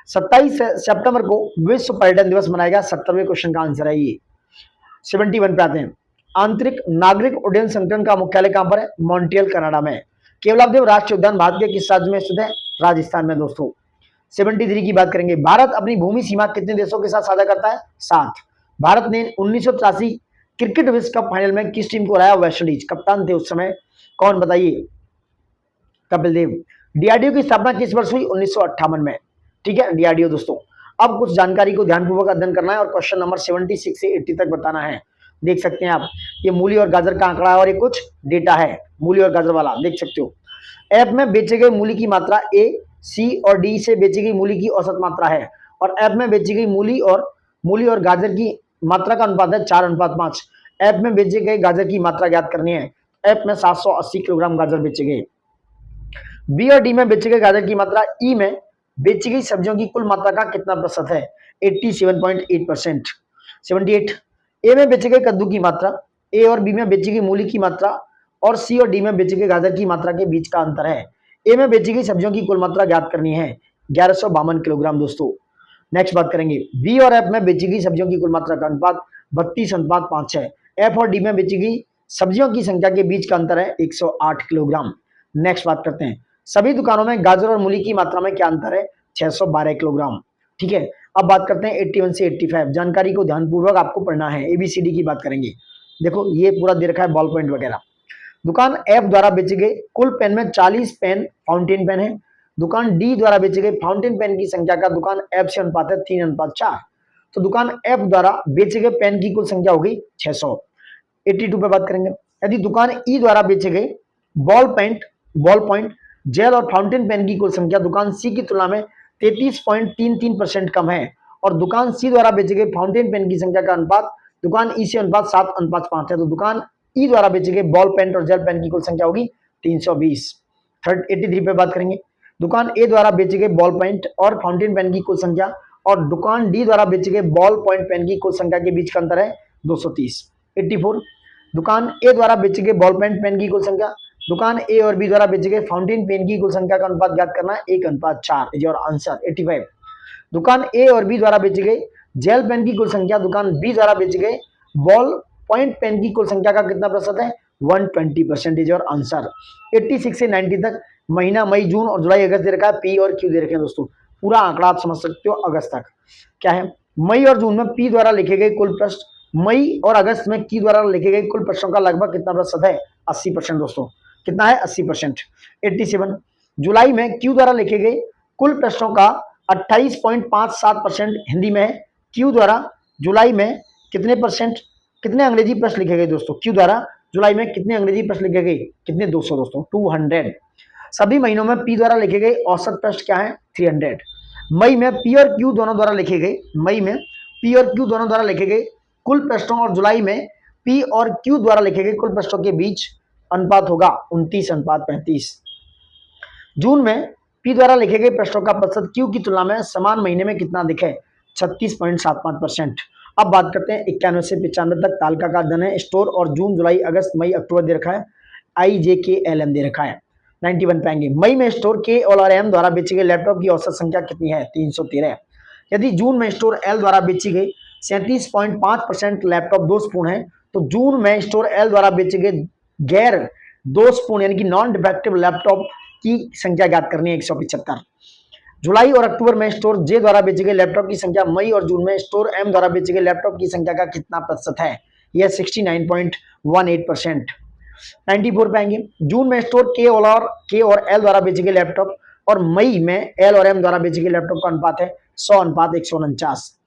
27 सितंबर को विश्व पर्यटन दिवस मनाया गया। 70वें क्वेश्चन का आंसर है ये। 71 पे आते हैं, आंतरिक नागरिक उड्डयन संगठन का मुख्यालय कहां पर है? मॉन्ट्रियल कनाडा में। केवलादेव राष्ट्रीय उद्यान भारत के किस राज्य में स्थित है? राजस्थान में दोस्तों। 73 की बात करेंगे, भारत अपनी भूमि सीमा कितने देशों के साथ साझा करता है? 7। भारत ने 1983 क्रिकेट विश्व कप फाइनल में किस टीम को हराया? West Indies. कप्तान थे उस समय कौन बताइए? कपिल देव। डीआरडीओ की स्थापना किस वर्ष हुई? 1958 में। ठीक है, डीआरडीओ दोस्तों। अब कुछ जानकारी को ध्यानपूर्वक अध्ययन करना है और क्वेश्चन नंबर 76 से 80 तक बताना है। देख सकते हैं आप, ये मूली और गाजर का आंकड़ा है और ये कुछ डेटा है मूली और गाजर वाला, देख सकते हो। ऐप में बेचे गए मूली की मात्रा ए, सी और डी से बेची गई मूली की औसत मात्रा है, और ऐप में बेची गई मूली और गाजर की मात्रा का अनुपात है 4:5। ऐप में बेचे गए गाजर की मात्रा ज्ञात करनी है। ऐप में 780 किलोग्राम गाजर बेचे गए। बी और डी में बेचे गए गाजर की मात्रा, ई में बेची गई सब्जियों की कुल मात्रा का कितना प्रतिशत है? 87.8%। 78, ए में बेचे गए कद्दू की मात्रा, ए और बी में बेची गई मूली की मात्रा और सी और डी में बेचे गए गाजर की मात्रा के बीच का अंतर है। ए में बेची गई सब्जियों की कुल मात्रा ज्ञात करनी है, 1152 किलोग्राम दोस्तों। नेक्स्ट बात करेंगे, बी और एफ में बेची गई सब्जियों की कुल मात्रा का अनुपात 32:5 है। एफ और डी में बेची गई सब्जियों की संख्या के बीच का अंतर है 108 किलोग्राम। नेक्स्ट बात करते हैं, सभी दुकानों में गाजर और मूली की मात्रा में क्या अंतर है? 612 किलोग्राम। ठीक है, अब बात करते हैं 81 से 85। जानकारी को ध्यानपूर्वक आपको पढ़ना है। एबीसीडी की बात करेंगे। देखो ये पूरा दे रखा है, बॉल पॉइंट वगैरह। दुकान एफ द्वारा बेचे गए कुल पेन में 40 पेन फाउंटेन पेन है। दुकान डी द्वारा बेचे गए फाउंटेन पेन की संख्या का दुकान एफ से अनुपात है 3:4। तो दुकान एफ द्वारा बेचे गए पेन की कुल संख्या हो गई 600। 82 पे बात करेंगे, यदि दुकान ई द्वारा बेचे गए बॉल पॉइंट जेल और फाउंटेन पेन की कुल संख्या दुकान सी की तुलना में 33.33% कम है, और दुकान सी द्वारा बेचे गए फाउंटेन पेन की संख्या का अनुपात दुकान ई से अनुपात 7:5 है, तो दुकान ई द्वारा बेचे गए बॉल पेन और जेल पेन की कुल संख्या होगी 320। 83 पे बात करेंगे, दुकान ए द्वारा बेचे गए बॉल पॉइंट और फाउंटेन पेन की कुल संख्या और दुकान डी द्वारा बेचे गए बॉल पॉइंट पेन की कुल संख्या के बीच का अंतर है 230। 84, दुकान ए द्वारा बेचे गए बॉल पॉइंट पेन की कुल संख्या दुकान ए और बी द्वारा बेचे गए फाउंटेन पेन की कुल संख्या का अनुपात ज्ञात करना है 1:4 इज योर आंसर। 85, दुकान ए और बी द्वारा बेचे गए जेल पेन की कुल संख्या दुकान बी द्वारा बेचे गए बॉल पॉइंट पेन की कुल संख्या का कितना प्रतिशत है? 120% इज योर आंसर। 86 से 90 तक महीना मई, जून और जुलाई, अगस्त दे रखा है। पी और क्यू दे रखे हैं दोस्तों, पूरा आंकड़ा आप समझ सकते हो। अगस्त तक क्या है? मई और जून में पी द्वारा लिखे गए कुल प्रश्न, मई और अगस्त में क्यू द्वारा लिखे गए कुल प्रश्नों का लगभग कितना प्रतिशत है? 80% दोस्तों। कितना है? 80%। 87, जुलाई में क्यू द्वारा लिखे गए कुल प्रश्नों का 28.57% हिंदी में है। क्यू द्वारा जुलाई में कितने अंग्रेजी प्रश्न लिखे गए दोस्तों? क्यू द्वारा जुलाई में कितने अंग्रेजी प्रश्न लिखे गए? कितने? 200 दोस्तों, 200। सभी महीनों में पी द्वारा लिखे गए औसत प्रश्न क्या है? 300। मई में पी और क्यू दोनों द्वारा लिखे गए कुल प्रश्नों और जुलाई में पी और क्यू द्वारा लिखे गए कुल प्रश्नों के बीच अनुपात होगा 29:35। जून में पी द्वारा लिखे गए प्रश्नों का प्रतिशत क्यू की तुलना में समान महीने में कितना अधिक है? 36.75%। अब बात करते हैं 91 से 95 तक तालिका का अध्ययन है। स्टोर और जून, जुलाई, अगस्त, मई, अक्टूबर दे रखा है। IJKLM दे रखा है। 91 पाएंगे, मई में स्टोर के और एम द्वारा बेचे गए लैपटॉप की औसत संख्या कितनी है? 313। यदि जून में स्टोर एल द्वारा बेची गई 37.5% लैपटॉप दोषपूर्ण है, तो जून में स्टोर एल द्वारा बेचे गए गैर दोषपूर्ण यानी कि नॉन डिफेक्टिव लैपटॉप की संख्या ज्ञात करनी है 175। जुलाई और अक्टूबर में स्टोर जे द्वारा बेचे गए लैपटॉप की संख्या, मई और जून में स्टोर एम द्वारा बेचे गए लैपटॉप की संख्या का कितना प्रतिशत है? यह 69.18%। 94 पे आएंगे, जून में स्टोर के और एल द्वारा बेचे गए लैपटॉप और मई में एल और एम द्वारा बेचे गए लैपटॉप का अनुपात है 100:149।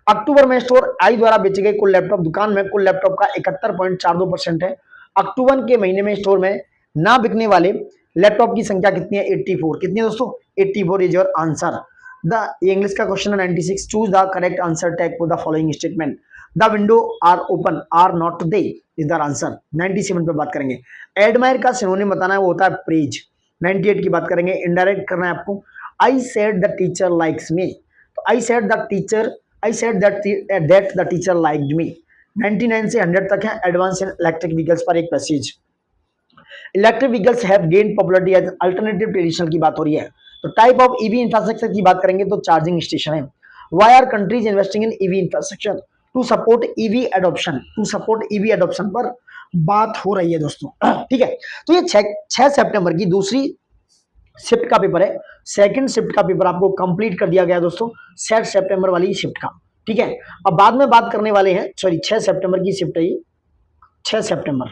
अक्टूबर में स्टोर आई द्वारा बेचे गए कुल लैपटॉप दुकान में कुल लैपटॉप का 71.42% है। अक्टूबर के महीने में स्टोर में ना बिकने वाले लैपटॉप की संख्या कितनी है? 84। कितनी है दोस्तों? 84 is your answer. The English का क्वेश्चन है 96। Choose the correct answer tag for the following statement. The window are open are not they is the answer. 97 पे बात करेंगे। एडमायर का सिनोनिम बताना है, वो होता है प्रेज। 98 की बात करेंगे। इनडायरेक्ट करना है आपको। I said the teacher likes me, तो I said that the teacher liked me. 99 से 100 तक है एडवांस इन इलेक्ट्रिक व्हीकल्स पर एक पैसेज। Electric vehicles have gain popularity as alternative traditional की बात हो रही है। तो टाइप ऑफ ईवी इंफ्रास्ट्रक्चर की बात करेंगे तो चार्जिंग स्टेशन है। Why are countries investing in EV infrastructure? To support EV adoption पर बात हो रही है दोस्तों। ठीक है, तो ये 6 सितंबर की दूसरी शिफ्ट का पेपर है। सेकंड शिफ्ट का पेपर आपको कंप्लीट कर दिया गया दोस्तों 6 सितंबर वाली शिफ्ट का। ठीक है, अब बाद में बात करने वाले हैं, सॉरी 6 सितंबर की शिफ्ट है ये, 6 सितंबर।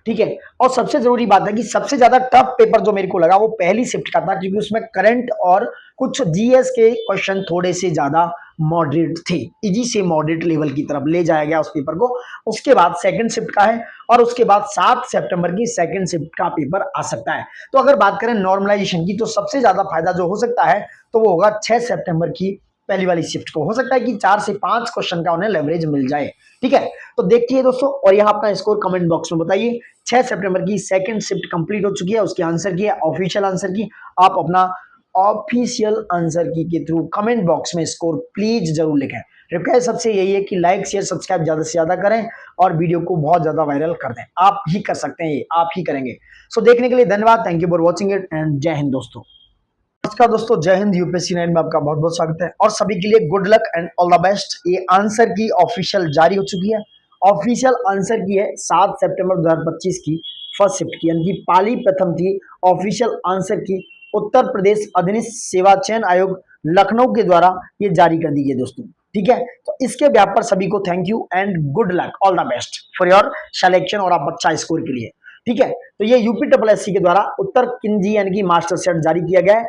ठीक है, और सबसे जरूरी बात है कि सबसे ज्यादा टफ पेपर जो मेरे को लगा वो पहली शिफ्ट का था, क्योंकि उसमें करंट और कुछ जीएस के क्वेश्चन थोड़े से ज्यादा मॉडरेट थे। इजी से मॉडरेट लेवल की तरफ ले जाया गया उस पेपर को। उसके बाद सेकंड शिफ्ट का है और उसके बाद 7 सितंबर की सेकंड शिफ्ट का पेपर आ सकता है। तो अगर बात करें नॉर्मलाइजेशन की, तो सबसे ज्यादा फायदा जो हो सकता है तो वो होगा 6 सितंबर की पहली वाली शिफ्ट को। हो सकता है कि 4 से 5 क्वेश्चन का उन्हें लेवरेज मिल जाए। ठीक है, तो देखिए दोस्तों, और यहाँ अपना स्कोर कमेंट बॉक्स में बताइए। 6 सितंबर की सेकंड शिफ्ट कंप्लीट हो चुकी है, उसके आंसर की है, ऑफिशियल आंसर की। आप अपना ऑफिशियल आंसर की के थ्रू कमेंट बॉक्स में स्कोर प्लीज जरूर लिखें। रिक्वेस्ट सबसे यही है कि लाइक शेयर सब्सक्राइब ज्यादा से ज्यादा करें और वीडियो को बहुत ज्यादा वायरल कर दें। आप ही कर सकते हैं, ये आप ही करेंगे। सो देखने के लिए धन्यवाद। Thank you for watching it and जय हिंद दोस्तों। नमस्कार दोस्तों, जय हिंद। यूपीएससी 9 में आपका बहुत बहुत स्वागत है और सभी के लिए good luck and all the best. ये आंसर की ऑफिशियल जारी हो चुकी है। ऑफिशियल आंसर की है 7 सितंबर 2025 की फर्स्ट शिफ्ट की, यानी कि पाली प्रथम थी। ऑफिशियल आंसर की उत्तर प्रदेश अधीनस्थ सेवा चयन आयोग लखनऊ के द्वारा ये जारी कर दी गई दोस्तों। ठीक है, तो इसके व्याप पर सभी को thank you and good luck, all the best for your selection और आप अच्छा स्कोर के लिए। ठीक है, तो ये यूपीएससी के द्वारा उत्तर किंजी यानी कि मास्टर सेट जारी किया गया है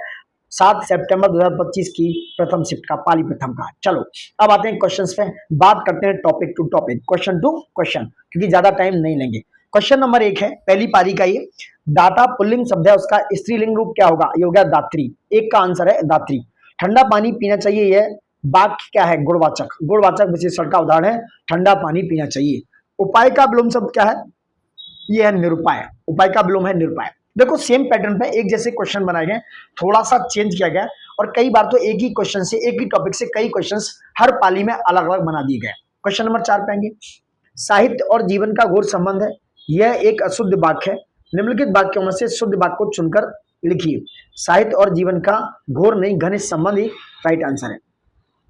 7 सितंबर 2025 की प्रथम शिफ्ट का, पाली प्रथम का। चलो अब आते हैं क्वेश्चंस पे, बात करते हैं topic to topic, question to question, क्योंकि ज्यादा टाइम नहीं लेंगे। क्वेश्चन नंबर 1 है पहली पारी का, ये दाता पुल्लिंग शब्द है, उसका स्त्रीलिंग रूप क्या होगा? ये हो गया दात्री। एक का आंसर है दात्री। ठंडा पानी पीना चाहिए, यह वाक्य क्या है? गुणवाचक। गुणवाचक विशेषण का उदाहरण है ठंडा पानी पीना चाहिए। उपाय का विलोम शब्द क्या है? ये है निरुपाय। उपाय का विलोम है निरुपाय। देखो सेम पैटर्न पे एक जैसे क्वेश्चन बनाए गए, थोड़ा सा चेंज किया गया और कई बार तो एक ही क्वेश्चन से, एक ही टॉपिक से कई क्वेश्चंस हर पाली में अलग अलग बना दिए गए। क्वेश्चन नंबर 4 पे आएंगे। साहित्य और जीवन का घोर संबंध है, यह एक अशुद्ध वाक्य है। निम्नलिखित वाक्यों में से शुद्ध वाक्य को चुनकर लिखिए। साहित्य और जीवन का घोर नहीं घनिष्ठ संबंध ही राइट आंसर है।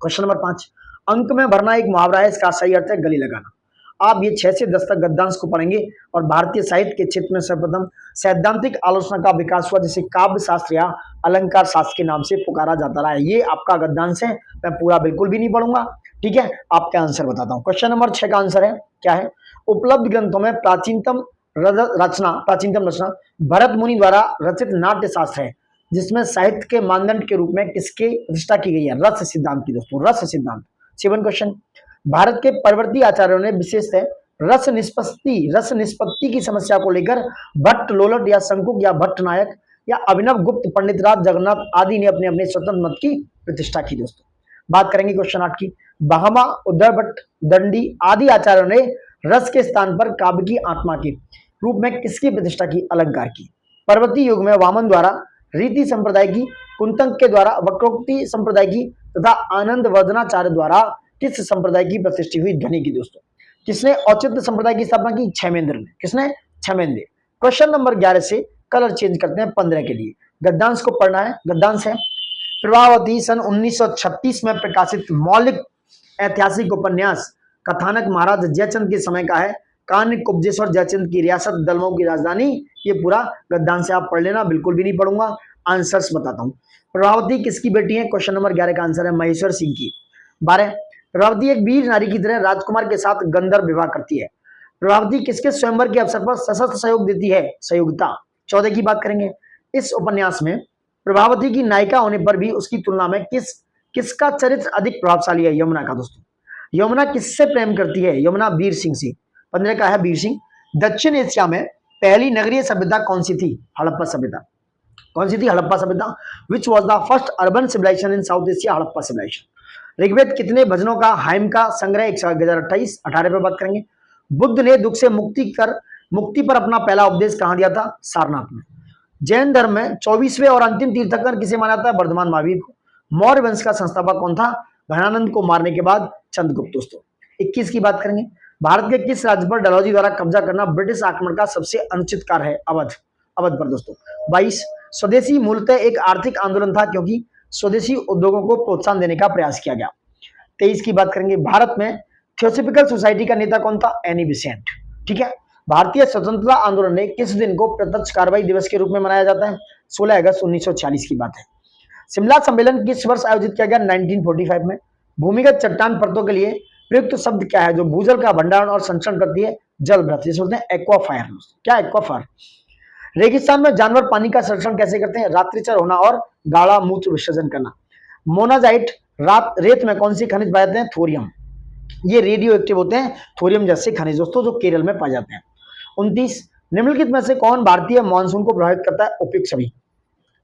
क्वेश्चन नंबर 5, अंक में भरना एक मुहावरा है, इसका सही अर्थ है गले लगाना। आप ये 6 से 10 तक गद्यांश को पढ़ेंगे और भारतीय साहित्य के क्षेत्र में सर्वप्रथम सैद्धांतिक आलोचना का विकास हुआ, जिसे काव्य शास्त्र या अलंकार शास्त्र के नाम से पुकारा जाता रहा है। ये आपका गद्यांश है, मैं पूरा बिल्कुल भी नहीं पढ़ूंगा। ठीक है, आपका आंसर बताता हूँ। क्वेश्चन नंबर 6 का आंसर है क्या है? उपलब्ध ग्रंथों में प्राचीनतम रचना भरत मुनि द्वारा रचित नाट्य शास्त्र है, जिसमें साहित्य के मानदंड के रूप में किसके प्रतिष्ठा की गई है? रस सिद्धांत की दोस्तों, रस सिद्धांत। 7 क्वेश्चन, भारत के परवर्ती आचार्यों ने विशेषतः रस निष्पत्ति की समस्या को लेकर भट्ट लोलट या शंकुक या भट्ट नायक या अभिनव गुप्त, पंडित राज जगन्नाथ आदि ने अपने अपने स्वतंत्र मत की प्रतिष्ठा की दोस्तों। बात करेंगे क्वेश्चन 8 की। बहमा, उद्धव भट्ट, दंडी आदि आचार्यों ने रस के स्थान पर काव्य की आत्मा के रूप में किसकी प्रतिष्ठा की? अलंकार की। परवर्ती युग में वामन द्वारा रीति संप्रदाय की, कुंतक के द्वारा वक्रोक्ति संप्रदाय की तथा आनंद वर्धनाचार्य द्वारा किस संप्रदाय की प्रतिष्ठा हुई? ध्वनि की दोस्तों। किसने औचित्य संप्रदाय की स्थापना की? क्षेमेंद्र ने। किसने? क्षेमेंद्र। क्वेश्चन नंबर 11 से कलर चेंज करते हैं 15 के लिए। गद्यांश को पढ़ना है। गद्यांश है प्रभावती सन 1936 में प्रकाशित मौलिक ऐतिहासिक उपन्यास कथानक महाराज जयचंद के समय का है। कान्य कुब्जेश्वर जयचंद की रियासत दलमऊ की राजधानी। ये पूरा गद्यांश आप पढ़ लेना, बिल्कुल भी नहीं पढ़ूंगा, आंसर्स बताता हूँ। प्रभावती किसकी बेटी है? क्वेश्चन नंबर 11 का आंसर है महेश्वर सिंह की। 12, प्रभावती एक वीर नारी की तरह राजकुमार के साथ गंधर्व विवाह करती है। प्रभावती किसके स्वयंवर के अवसर पर सशस्त्र सहयोग देती है? सहयोगिता। 14 की बात करेंगे। इस उपन्यास में प्रभावती की नायिका होने पर भी उसकी तुलना में किसका चरित्र अधिक प्रभावशाली है? यमुना का दोस्तों। यमुना किससे प्रेम करती है? यमुना वीर सिंह से। 15 का है वीर सिंह। दक्षिण एशिया में पहली नगरीय सभ्यता कौन सी थी? हड़प्पा सभ्यता। कौन सी थी? हड़प्पा सभ्यता। Which was the first urban civilization in South Asia? Harappa civilization. Rigveda कितने भजनों का हाइम का संग्रह? 1028। 18 पे बात करेंगे। बुद्ध ने दुख से मुक्ति पर अपना पहला उपदेश कहां दिया था? सारनाथ में। जैन धर्म में 24वें और अंतिम तीर्थंकर किसे माना जाता है? वर्धमान महावीर को। मौर्य वंश का संस्थापक कौन था? घनानंद को मारने के बाद चंद्रगुप्त। दोस्तों 21 की बात करेंगे। भारत के किस राज्य पर डलहौजी द्वारा कब्जा करना ब्रिटिश आक्रमण का सबसे अनुचित कार्य है? अवध। अवध पर दोस्तों। 22 स्वदेशी मूलतः एक आर्थिक आंदोलन था क्योंकि स्वदेशी उद्योगों को प्रोत्साहन देने का प्रयास किया गया। 23 की बात करेंगे। भारत में थियोसॉफिकल सोसाइटी का नेता कौन था? Annie Besant. ठीक है। भारतीय स्वतंत्रता आंदोलन ने किस दिन को प्रत्यक्ष कार्रवाई दिवस के रूप में मनाया जाता है? 16 अगस्त 1946 की बात है। शिमला सम्मेलन किस वर्ष आयोजित किया गया? 1945 में। भूमिगत चट्टान परतों के लिए प्रयुक्त शब्द क्या है जो भूजल का भंडारण और संरक्षण करती है? जल भ्रत। जिसे बोलते हैं एक्वाफायर। क्या? एक्वाफायर। रेगिस्तान में जानवर पानी का संरक्षण कैसे करते हैं? रात्रिचर होना और गाढ़ा मूत्र विसर्जन करना। मोनाजाइट रेत में कौन सी खनिज पाए जाते हैं? थोरियम। ये रेडियो एक्टिव होते हैं, थोरियम जैसे खनिज दोस्तों, जो केरल में पाए जाते हैं। 29 निम्नलिखित में से कौन भारतीय मानसून को प्रभावित करता है? उपयुक्त सभी।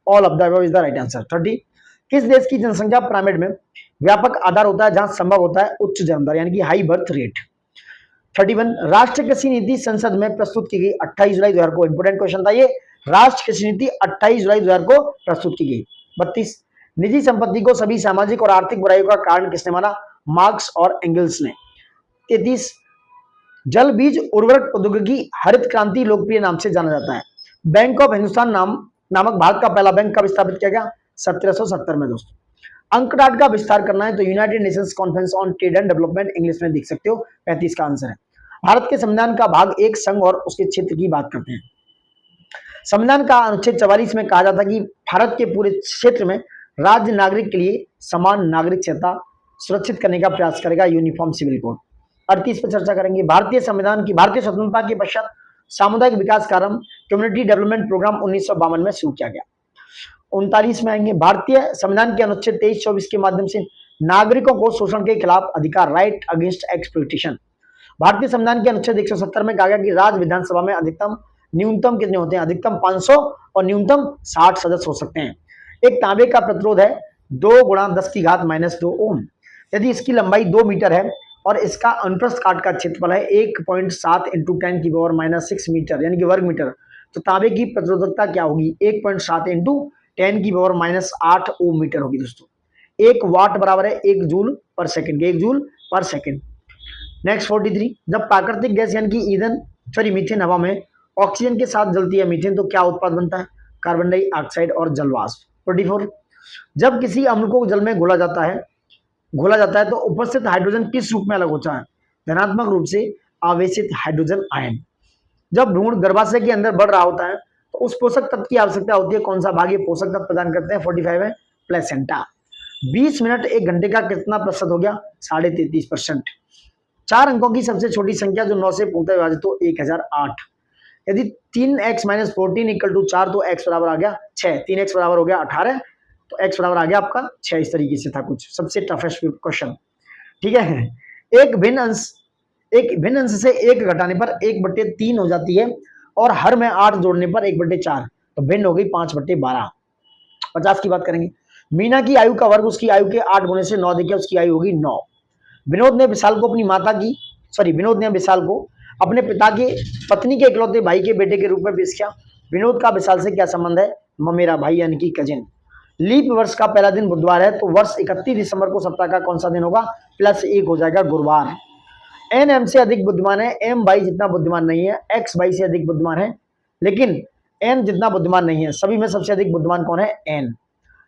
All of the above is the right answer. 30 किस देश की जनसंख्या पिरामिड में व्यापक आधार होता है जहां संभव होता है उच्च जन्म दर यानी कि हाई बर्थ रेट? 31 राष्ट्रीय कृषि नीति संसद में प्रस्तुत की गई 28 जुलाई 2000 को। इंपोर्टेंट क्वेश्चन था ये। राष्ट्रीय कृषि नीति 28 जुलाई 2000 को प्रस्तुत की गई। 32 निजी संपत्ति को सभी सामाजिक और आर्थिक बुराइयों का कारण किसने माना? मार्क्स और एंगल्स ने। 33 जल बीज उर्वरक प्रौद्योगिकी हरित क्रांति लोकप्रिय नाम से जाना जाता है। बैंक ऑफ हिंदुस्तान नामक भारत का पहला बैंक कब स्थापित किया गया? 1770 में दोस्तों। अंकडाट का विस्तार करना है तो United Nations conference on trade and development English में देख सकते हो। 35 का आंसर है। भारत के संविधान का भाग 1 संघ और उसके क्षेत्र की बात करते हैं। संविधान का अनुच्छेद 44 में कहा जाता है कि भारत के पूरे क्षेत्र में राज्य नागरिक के लिए समान नागरिक क्षमता सुरक्षित करने का प्रयास करेगा यूनिफॉर्म सिविल कोड। 38 पर चर्चा करेंगे। भारतीय स्वतंत्रता के पश्चात सामुदायिक विकास कार्यक्रम कम्युनिटी डेवलपमेंट प्रोग्राम 1952 में शुरू किया गया। 39 में आएंगे। भारतीय संविधान के अनुच्छेद 23-24 के माध्यम से नागरिकों को शोषण के खिलाफ अधिकार, राइट अगेंस्ट एक्सप्लॉइटेशन। भारतीय संविधान के अनुच्छेद 170 में कहा गया कि राज्य विधानसभा में न्यूनतम कितने होते हैं? अधिकतम 500 और न्यूनतम 60 सदस्य हो सकते हैं। एक तांबे का प्रतिरोध है 2 × 10⁻² ओम। यदि इसकी लंबाई 2 मीटर है और इसका अनुप्रस्थ काट का क्षेत्रफल है 1.7 × 10⁻6 मीटर यानी कि वर्ग मीटर, तो तांबे की प्रतिरोधकता क्या होगी? 1.7 × 10⁻8 ओम मीटर होगी दोस्तों। 1 वाट बराबर है 1 जूल पर सेकंड। 1 जूल पर सेकंड। नेक्स्ट 43 जब प्राकृतिक गैस यानी कि मीथेन हवा में ऑक्सीजन के साथ जलती है मीथेन तो क्या उत्पाद बनता है? कार्बन डाइऑक्साइड और जलवाष्प। 44 जब किसी अम्ल को जल में घोला जाता है तो उपस्थित हाइड्रोजन किस रूप में अलग होता है? धनात्मक रूप से आवेशित हाइड्रोजन आयन। जब भ्रूण गर्भाशय के अंदर बढ़ रहा होता है तो उस पोषक तत्व की आवश्यकता होती है, कौन सा भाग ये पोषक तत्व प्रदान करते हैं? 45 है प्लेसेंटा। 20 मिनट 1 घंटे का कितना प्रतिशत हो गया? 33.5%। 4 अंकों की सबसे छोटी संख्या जो 9 से पूर्णतः विभाजित हो 1008। यदि 3x - 14 = 4 तो x बराबर आ गया 6। 3x बराबर हो गया 18 तो x बराबर आ गया आपका 6। इस तरीके से था कुछ सबसे टफेस्ट क्वेश्चन। ठीक है। एक भिन्न अंश से 1 घटाने पर 1/3 हो जाती है और हर में 8 जोड़ने पर 1/4 तो भिन्न हो गई 5/12। 50 की बात करेंगे। मीना की आयु का वर्ग उसकी आयु के 8 गुने से 9 देखिए उसकी आयु होगी 9। विनोद ने विशाल को अपने पिता के पत्नी के इकलौते भाई के बेटे के रूप में पेश किया। विनोद का विशाल से क्या संबंध है? मेरा भाई यानी कि कजिन। लीप वर्ष का पहला दिन बुधवार है तो वर्ष 31 दिसंबर को सप्ताह का कौन सा दिन होगा? +1 हो जाएगा गुरुवार। एन एम से अधिक बुद्धिमान है, एम भाई जितना बुद्धिमान नहीं है। एक्स भाई से अधिक बुद्धिमान है लेकिन एन जितना बुद्धिमान नहीं है। सभी में सबसे अधिक बुद्धिमान कौन है? एन।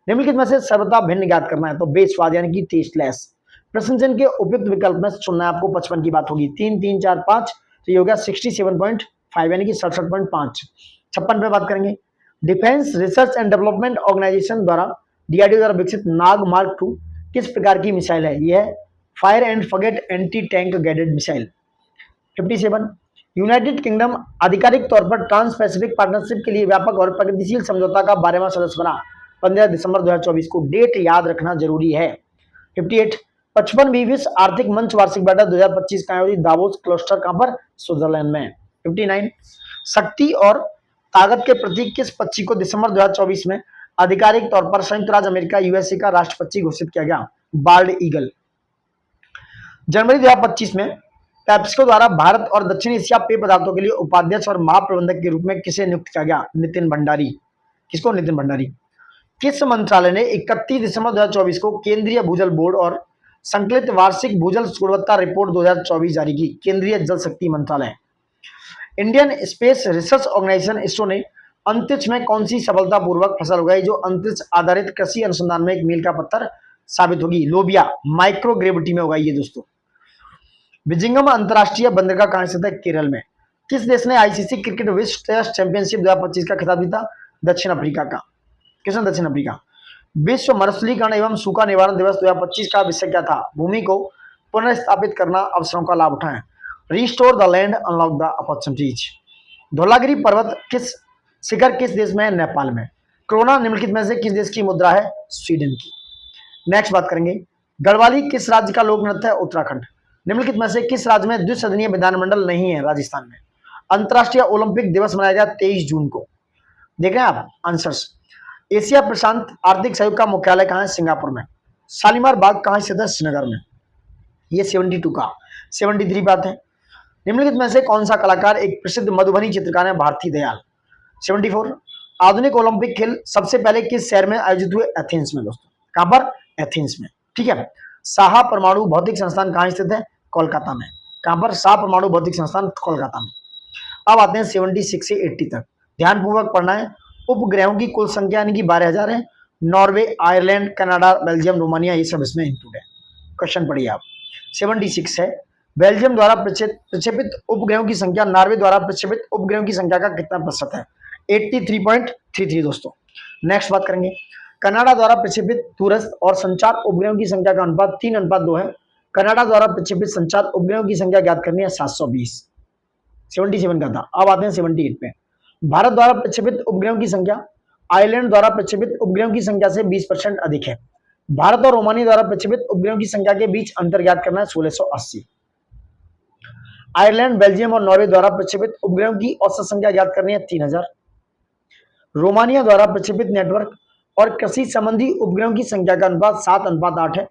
निम्नलिखित में से सर्वथा भिन्न ज्ञात करना है तो बेस्वाद यानी कि टेस्टलेस। प्रश्नचन के उपयुक्त विकल्प में चुनना है आपको। 55 की बात होगी। 3 3 4 5 तो ये हो गया 67.5 यानी कि 67.5। 56 पे बात करेंगे। Defence research and development organisation द्वारा DRDO द्वारा विकसित नाग मार्क 2 किस प्रकार की मिसाइल है? यह है fire and forget anti tank guided missile. 57 United kingdom आधिकारिक तौर पर ट्रांस पैसिफिक पार्टनरशिप के लिए व्यापक और प्रगतिशील समझौता का 12वां सदस्य बना। 15 दिसंबर 2024 को। डेट याद रखना जरूरी है। 58 55वीं विश्व आर्थिक मंच वार्षिक बैठक 2025 का आयोजित दावोस क्लस्टर कहां पर? स्विट्जरलैंड में। 59 शक्ति और ताकत के प्रतीक किस पक्षी को दिसंबर 2024 में आधिकारिक तौर पर संयुक्त राज्य अमेरिका यूएसए का राष्ट्र पक्षी घोषित किया गया? Bald eagle. जनवरी 2025 में पेप्सिको द्वारा भारत और दक्षिण एशिया पेय पदार्थों के लिए उपाध्यक्ष और महाप्रबंधक के रूप में किसे नियुक्त किया गया? नितिन भंडारी। किसको? नितिन भंडारी। किस मंत्रालय ने 31 दिसंबर 2024 को केंद्रीय भूजल बोर्ड और संकलित वार्षिक भूजल गुणवत्ता रिपोर्ट 2024 जारी की? केंद्रीय जल शक्ति मंत्रालय। Indian space research organisation ISRO ने अंतरिक्ष में कौन सी सफलतापूर्वक फसल उगाई जो अंतरिक्ष आधारित कृषि अनुसंधान में एक मील का पत्थर साबित होगी? लोबिया माइक्रोग्रेविटी में उगाई है दोस्तों। बिजिंगम अंतरराष्ट्रीय बंदरगाह कहां स्थित है? केरल में। किस देश ने आईसीसी क्रिकेट विश्व टेस्ट चैंपियनशिप 2025 का खिताब जीता? दक्षिण अफ्रीका का। किसने? दक्षिण अफ्रीका। विश्व मरुस्थलीकरण एवं सूखा निवारण दिवस 2025 का विषय क्या था? भूमि को पुनर्स्थापित करना, अवसरों का लाभ उठाएं। Restore the land, unlock the opportunities. Dhaulagiri पर्वत किस शिखर किस देश में है? नेपाल में। कोरोना निम्नलिखित में से किस देश की मुद्रा है? स्वीडन की। नेक्स्ट बात करेंगे, गढ़वाली किस राज्य का लोक नृत्य है? उत्तराखंड। निम्नलिखित में से किस राज्य में द्विसदनीय विधानमंडल नहीं है? राजस्थान में। अंतर्राष्ट्रीय ओलंपिक दिवस मनाया गया 23 जून को। देख रहे हैं आप आंसर्स। एशिया प्रशांत आर्थिक सहयोग का मुख्यालय कहां है? सिंगापुर में। शालीमार बाग कहां स्थित है? श्रीनगर में। ये 72 का। 73 बात है, निम्नलिखित में से कौन सा कलाकार एक प्रसिद्ध मधुबनी चित्रकार है? भारती दयाल। 74 आधुनिक ओलंपिक खेल सबसे पहले किस शहर में आयोजित हुए? एथेंस में दोस्तों। कहां पर? एथेंस में। ठीक है। साहा परमाणु भौतिक संस्थान कहां स्थित है? कोलकाता में। कहां पर? शाह परमाणु भौतिक संस्थान कोलकाता में। अब आते हैं 76 से 80 तक, ध्यानपूर्वक पढ़ना है। उपग्रहों की कुल संख्या यानी कि 12,000 है। Norway, Ireland, Canada, Belgium, Romania ये सब इसमें इंक्लूड है। क्वेश्चन पढ़िए आप। 76 है, बेल्जियम द्वारा प्रक्षेपित उपग्रहों की संख्या नॉर्वे द्वारा प्रक्षेपित उपग्रहों की संख्या का कितना प्रतिशत है? 83.33 दोस्तों। नेक्स्ट बात करेंगे, कनाडा द्वारा प्रक्षेपित दूरस्थ और संचार उपग्रहों की संख्या का अनुपात 3:2 है। कनाडा द्वारा प्रक्षेपित संचार उपग्रहों की संख्या ज्ञात करनी है 720। 77 का था। अब आते हैं 78 पे। भारत द्वारा प्रक्षेपित उपग्रहों की संख्या आयरलैंड द्वारा प्रक्षेपित उपग्रहों की संख्या से 20% अधिक है। भारत और रोमानिया द्वारा प्रक्षेपित उपग्रहों की संख्या के बीच अंतर ज्ञात करना है 1680। आयरलैंड, बेल्जियम और नॉर्वे द्वारा प्रक्षेपित उपग्रहों की औसत संख्या ज्ञात करनी है 3000। रोमानिया द्वारा प्रक्षेपित नेटवर्क और कृषि संबंधी उपग्रहों की संख्या का अनुपात 7:8 है।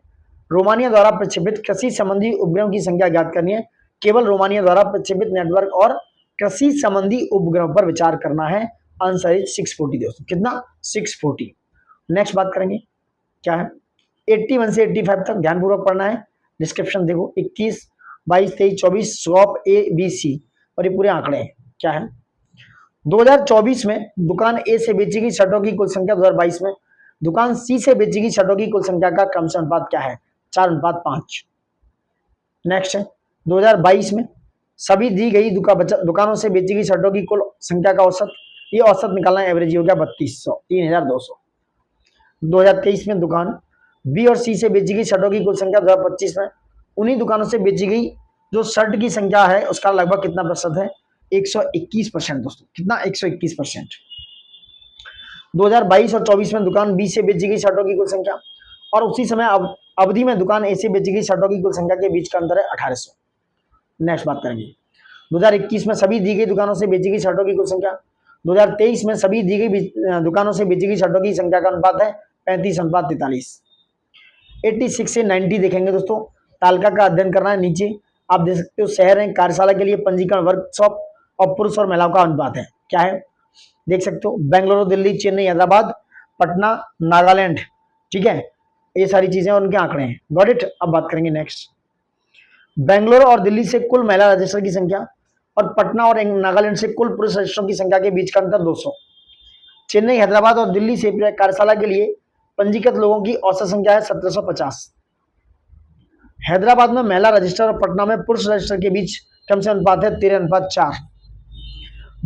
रोमानिया द्वारा प्रक्षेपित कृषि संबंधी उपग्रहों की संख्या ज्ञात करनी है। केवल रोमानिया द्वारा प्रक्षेपित नेटवर्क और कृषि संबंधी उपग्रहों पर विचार करना है। आंसर इज 640 दोस्तों। कितना? 640। नेक्स्ट बात करेंगे, क्या है 81 से 85 तक ध्यानपूर्वक पढ़ना है। डिस्क्रिप्शन देखो, 21, 22, 23, 24 शॉप ABC और ये पूरे आंकड़े हैं। क्या है 2024 में दुकान ए से बेची गई शर्टों की कुल संख्या 2022 में दुकान सी से बेची गई शर्टों की कुल संख्या का क्रमशः अनुपात क्या है? 4:5। नेक्स्ट है 2022 में सभी दी गई दुकानों से बेची गई शर्टों की कुल संख्या का औसत, ये औसत निकालना एवरेज हो गया 3200, 3200। 2023 में दुकान बी और सी से बेची गई शर्टों की कुल संख्या 2025 में उन्हीं दुकानों से बेची गई जो शर्ट की संख्या है उसका लगभग कितना प्रतिशत है? 121% दोस्तों। कितना? 121%। 2022 और 24 में दुकान बी से बेची गई शर्टों की कुल संख्या और उसी समय अवधि में दुकान ए से बेची गई शर्टों की कुल संख्या के बीच का अंतर है 1800। नेक्स्ट बात करेंगे 2021 में सभी दी गई दुकानों से बेची गई शर्टों की कुल संख्या। 2023 में सभी दी गई दुकानों से बेची गई शर्टों की संख्या का अनुपात है 35:43। 86 से 90 देखेंगे दोस्तों। तालिका का अध्ययन करना है। नीचे आप देख सकते हो शहर है, कार्यशाला के लिए पंजीकरण, वर्कशॉप और पुरुष और महिलाओं का अनुपात है। क्या है देख सकते हो, बेंगलुरु, दिल्ली, चेन्नई, हैदराबाद, पटना, नागालैंड। ठीक है, ये सारी चीजें उनके आंकड़े हैं। Got it. अब बात करेंगे नेक्स्ट, बेंगलुरु और दिल्ली से कुल महिला रजिस्टर की संख्या और पटना और नागालैंड से कुल पुरुष रजिस्टरों की संख्या के बीच का अंतर 200। चेन्नई, हैदराबाद और दिल्ली से कार्यशाला के लिए पंजीकृत लोगों की औसत संख्या है 1750। हैदराबाद में महिला रजिस्टर और पटना में पुरुष रजिस्टर के बीच कम से अनुपात है 13:4।